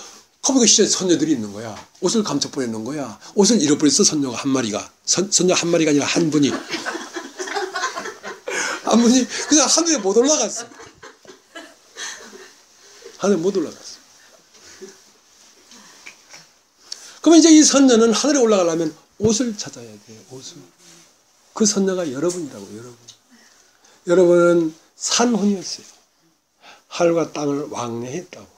그럼 그 시절에 선녀들이 있는 거야. 옷을 감춰버리는 거야. 옷을 잃어버렸어, 선녀가 한 마리가. 선녀 한 마리가 아니라 한 분이. 한 분이 그냥 하늘에 못 올라갔어. 하늘에 못 올라갔어. 그러면 이제 이 선녀는 하늘에 올라가려면 옷을 찾아야 돼요. 옷을. 그 선녀가 여러분이라고, 여러분. 여러분은 산혼이었어요. 하늘과 땅을 왕래했다고.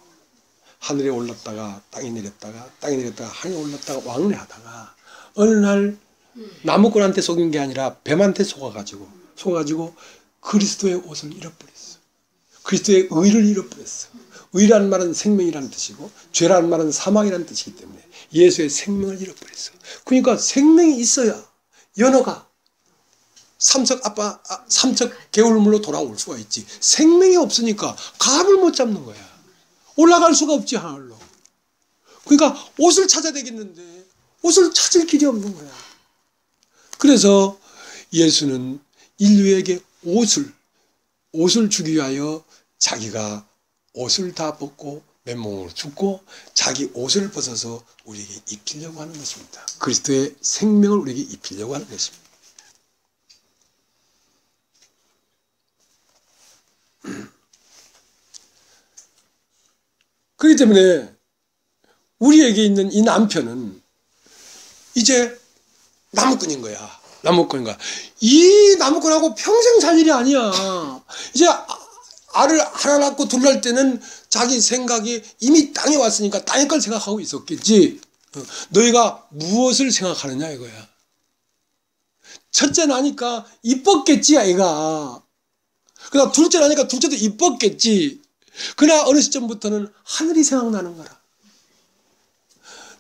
하늘에 올랐다가 땅에 내렸다가 땅에 내렸다가 하늘에 올랐다가 왕래하다가 어느 날 나무꾼한테 속인 게 아니라 뱀한테 속아가지고 그리스도의 옷을 잃어버렸어. 그리스도의 의를 잃어버렸어. 의라는 말은 생명이라는 뜻이고 죄라는 말은 사망이라는 뜻이기 때문에 예수의 생명을 잃어버렸어. 그러니까 생명이 있어야 연어가 삼척 개울물로 돌아올 수가 있지. 생명이 없으니까 감을 못 잡는 거야. 올라갈 수가 없지, 하늘로. 그러니까 옷을 찾아야 되겠는데 옷을 찾을 길이 없는 거야. 그래서 예수는 인류에게 옷을 주기 위하여 자기가 옷을 다 벗고 맨몸으로 죽고 자기 옷을 벗어서 우리에게 입히려고 하는 것입니다. 그리스도의 생명을 우리에게 입히려고 하는 것입니다. 그렇기 때문에 우리에게 있는 이 남편은 이제 나무꾼인 거야. 나무꾼인 거야. 이 나무꾼하고 평생 살 일이 아니야. 이제 알을 하나 낳고 둘 낳을 때는 자기 생각이 이미 땅에 왔으니까 땅의 걸 생각하고 있었겠지. 너희가 무엇을 생각하느냐 이거야. 첫째 나니까 이뻤겠지 애가. 그다음 둘째 나니까 둘째도 이뻤겠지. 그러나 어느 시점부터는 하늘이 생각나는 거라.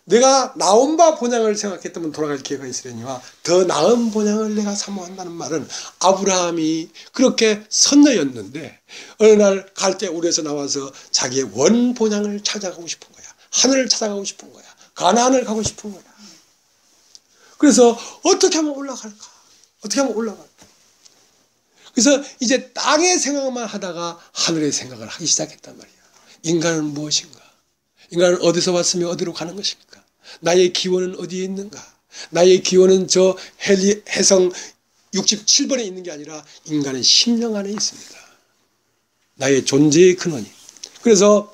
내가 나온 바 본향을 생각했다면 돌아갈 기회가 있으려니와 더 나은 본향을 내가 사모한다는 말은 아브라함이 그렇게 선녀였는데 어느 날 갈대 우르에서 나와서 자기의 원 본향을 찾아가고 싶은 거야. 하늘을 찾아가고 싶은 거야. 가나안을 가고 싶은 거야. 그래서 어떻게 하면 올라갈까? 어떻게 하면 올라갈까? 그래서 이제 땅의 생각만 하다가 하늘의 생각을 하기 시작했단 말이야. 인간은 무엇인가? 인간은 어디서 왔으며 어디로 가는 것입니까? 나의 기원은 어디에 있는가? 나의 기원은 저 해성 67번에 있는 게 아니라 인간의 심령 안에 있습니다. 나의 존재의 근원이. 그래서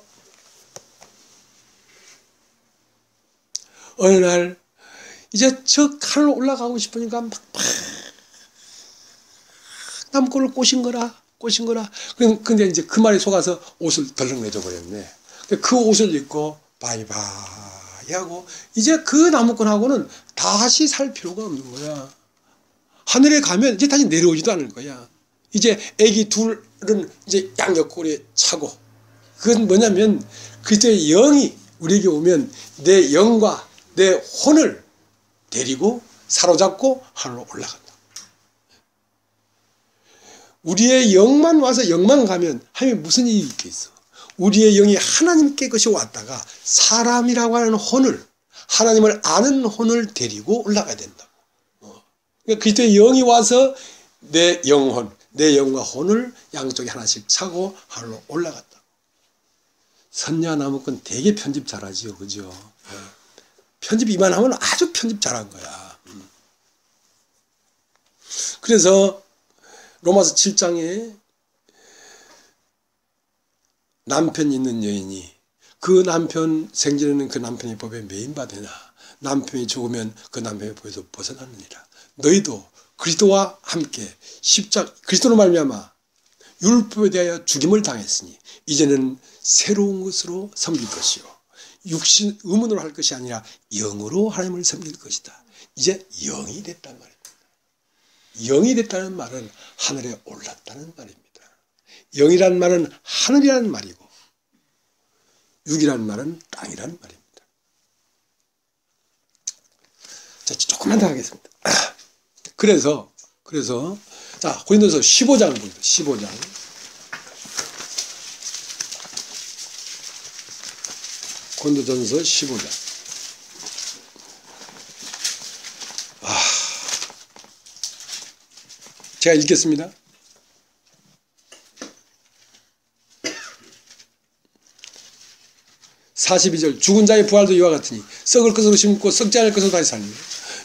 어느 날 이제 저 하늘로 올라가고 싶으니까 막 나무꾼을 꼬신 거라. 근데 이제 그 말에 속아서 옷을 덜렁 내줘 버렸네. 그 옷을 입고 바이바이 하고 이제 그 나무꾼하고는 다시 살 필요가 없는 거야. 하늘에 가면 이제 다시 내려오지도 않을 거야. 이제 애기 둘은 이제 양옆구리에 차고. 그건 뭐냐면 그리스도의 영이 우리에게 오면 내 영과 내 혼을 데리고 사로잡고 하늘로 올라간다. 우리의 영만 와서 영만 가면 하면 무슨 일이 있겠어. 우리의 영이 하나님께 것이 왔다가 사람이라고 하는 혼을 하나님을 아는 혼을 데리고 올라가야 된다고. 그러니까 그리스도의 영이 와서 내 영혼, 내 영과 혼을 양쪽에 하나씩 차고 하늘로 올라갔다. 선녀 나무꾼 되게 편집 잘하지요, 그죠? 편집 이만하면 아주 편집 잘한 거야. 그래서 로마서 7장에 남편 있는 여인이 그 남편 생전에는 그 남편의 법에 매인받으나 남편이 죽으면 그 남편의 법에서 벗어나느니라. 너희도 그리스도와 함께 그리스도로 말미암아 율법에 대하여 죽임을 당했으니 이제는 새로운 것으로 섬길 것이요 육신 의문으로 할 것이 아니라 영으로 하나님을 섬길 것이다. 이제 영이 됐단 말입니다. 영이 됐다는 말은 하늘에 올랐다는 말입니다. 영이란 말은 하늘이라는 말이고 육이라는 말은 땅이라는 말입니다. 자, 조금만 더 하겠습니다. 그래서 자, 고린도서 15장 보세요. 15장. 고린도전서 15장. 제가 읽겠습니다. 42절 죽은 자의 부활도 이와 같으니 썩을 것으로 심고 썩지 않을 것으로 다시 살리며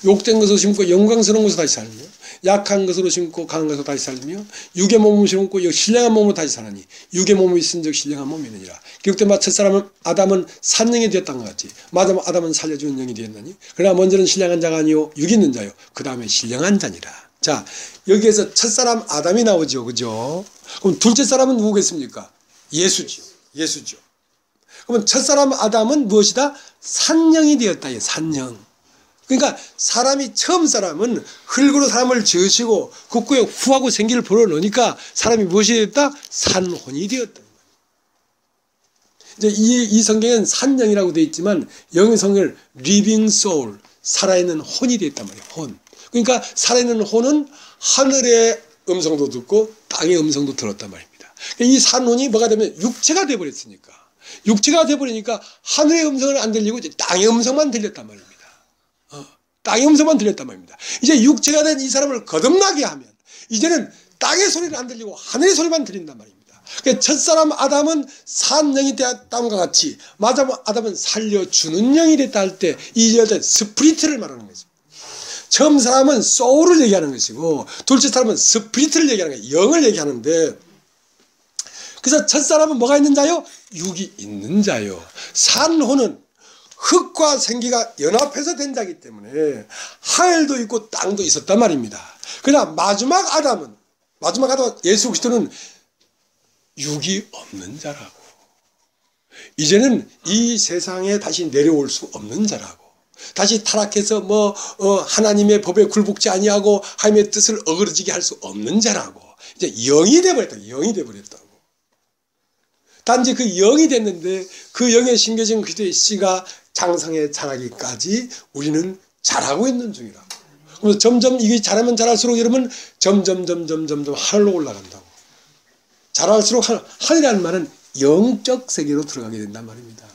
욕된 것으로 심고 영광스러운 것으로 다시 살리며 약한 것으로 심고 강한 것으로 다시 살리며 육의 몸을 심고 신령한 몸으로 다시 사나니 육의 몸이 있은즉 신령한 몸이 있느니라. 기록된 바 첫사람은 아담은 산영이 되었던 것 같이 마지막 아담은 살려주는 영이 되었나니 그러나 먼저는 신령한 자가 아니요 육이 있는 자요 그 다음에 신령한 자니라. 자, 여기에서 첫사람 아담이 나오죠. 그죠? 그럼 둘째 사람은 누구겠습니까? 예수죠. 예수죠. 그러면 첫사람 아담은 무엇이다? 산영이 되었다. 산영. 그러니까 사람이 처음 사람은 흙으로 사람을 지으시고 그 후에 후하고 생기를 불어넣으니까 사람이 무엇이 되었다? 산혼이 되었다. 이제 이 성경에는 산영이라고 되어 있지만 영의 성경을 living soul, 살아있는 혼이 되었단 말이에요. 혼. 그러니까 살아있는 혼은 하늘의 음성도 듣고 땅의 음성도 들었단 말입니다. 이 산혼이 뭐가 되면 육체가 되어버렸으니까 육체가 되어버리니까 하늘의 음성을 안 들리고 땅의 음성만 들렸단 말입니다. 땅의 음성만 들렸단 말입니다. 이제 육체가 된 이 사람을 거듭나게 하면 이제는 땅의 소리는 안 들리고 하늘의 소리만 들린단 말입니다. 그러니까 첫사람 아담은 산영이 되었다함과 같이 마지막 아담은 살려주는 영이 됐다 할 때 이 여자 스피리트를 말하는 것입니다. 처음 사람은 소울을 얘기하는 것이고 둘째 사람은 스피리트를 얘기하는 거예요. 영을 얘기하는데 그래서 첫사람은 뭐가 있는 자요? 육이 있는 자요. 산혼은 흙과 생기가 연합해서 된 자이기 때문에 하늘도 있고 땅도 있었단 말입니다. 그러나 마지막 아담은 예수 그리스도는 육이 없는 자라고. 이제는 이 세상에 다시 내려올 수 없는 자라고. 다시 타락해서 하나님의 법에 굴복지 아니하고 하나님의 뜻을 어그러지게 할 수 없는 자라고. 이제 영이 되어버렸다. 영이 되어버렸다고. 단지 그 영이 됐는데 그 영에 심겨진 그리스도의 씨가 장성에 자라기까지 우리는 자라고 있는 중이라고. 그래서 점점 이게 자라면 자랄수록 여러분 점점 하늘로 올라간다고. 자랄수록 하늘이라는 말은 영적 세계로 들어가게 된단 말입니다.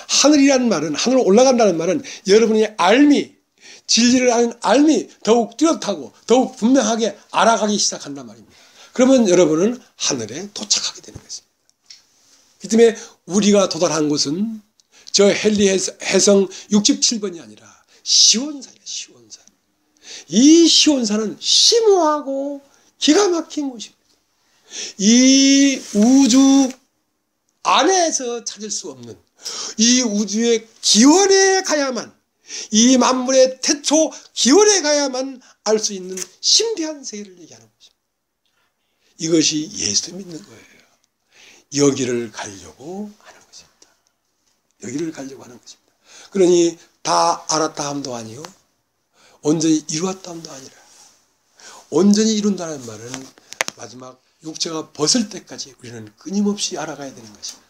하늘이라는 말은 하늘로 올라간다는 말은 여러분의 알미 진리를 아는 알미 더욱 뚜렷하고 더욱 분명하게 알아가기 시작한단 말입니다. 그러면 여러분은 하늘에 도착하게 되는 것입니다. 그 때문에 우리가 도달한 곳은 저 헨리 해성 67번이 아니라 시온산이에요. 시온산. 이 시온산은 심오하고 기가 막힌 곳입니다. 이 우주 안에서 찾을 수 없는 이 우주의 기원에 가야만 이 만물의 태초 기원에 가야만 알 수 있는 신비한 세계를 얘기하는 것입니다. 이것이 예수 믿는 거예요. 여기를 가려고 하는 것입니다. 여기를 가려고 하는 것입니다. 그러니 다 알았다 함도 아니요 온전히 이루었다 함도 아니라 온전히 이룬다는 말은 마지막 육체가 벗을 때까지 우리는 끊임없이 알아가야 되는 것입니다.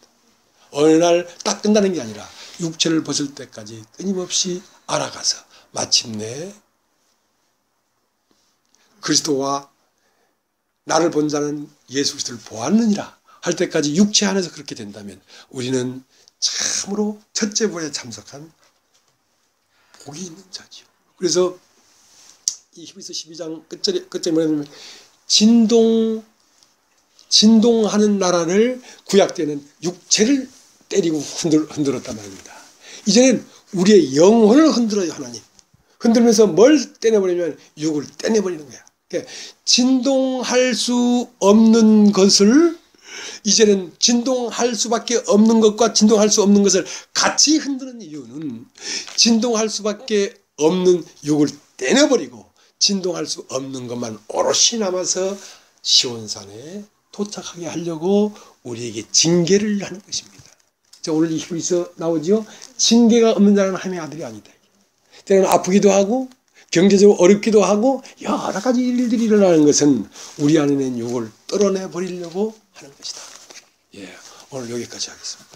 어느 날 딱 끝나는 게 아니라 육체를 벗을 때까지 끊임없이 알아가서 마침내 그리스도와 나를 본 자는 예수 그리스도를 보았느니라 할 때까지 육체 안에서 그렇게 된다면 우리는 참으로 첫째 부에 참석한 복이 있는 자지요. 그래서 이 히브리서 12장 끝절에 뭐냐면 진동하는 나라를 구약 때는 육체를 때리고 흔들었단 말입니다. 이제는 우리의 영혼을 흔들어요. 하나님. 흔들면서 뭘 떼내버리면 육을 떼내버리는 거야. 그러니까 진동할 수 없는 것을 이제는 진동할 수밖에 없는 것과 진동할 수 없는 것을 같이 흔드는 이유는 진동할 수밖에 없는 육을 떼내버리고 진동할 수 없는 것만 오롯이 남아서 시온산에 도착하게 하려고 우리에게 징계를 하는 것입니다. 자, 오늘 이 히브리서 나오죠. 징계가 없는 자는 하나님의 아들이 아니다. 때로는 아프기도 하고 경제적으로 어렵기도 하고 여러 가지 일들이 일어나는 것은 우리 안에 있는 욕을 떨어내 버리려고 하는 것이다. 예, 오늘 여기까지 하겠습니다.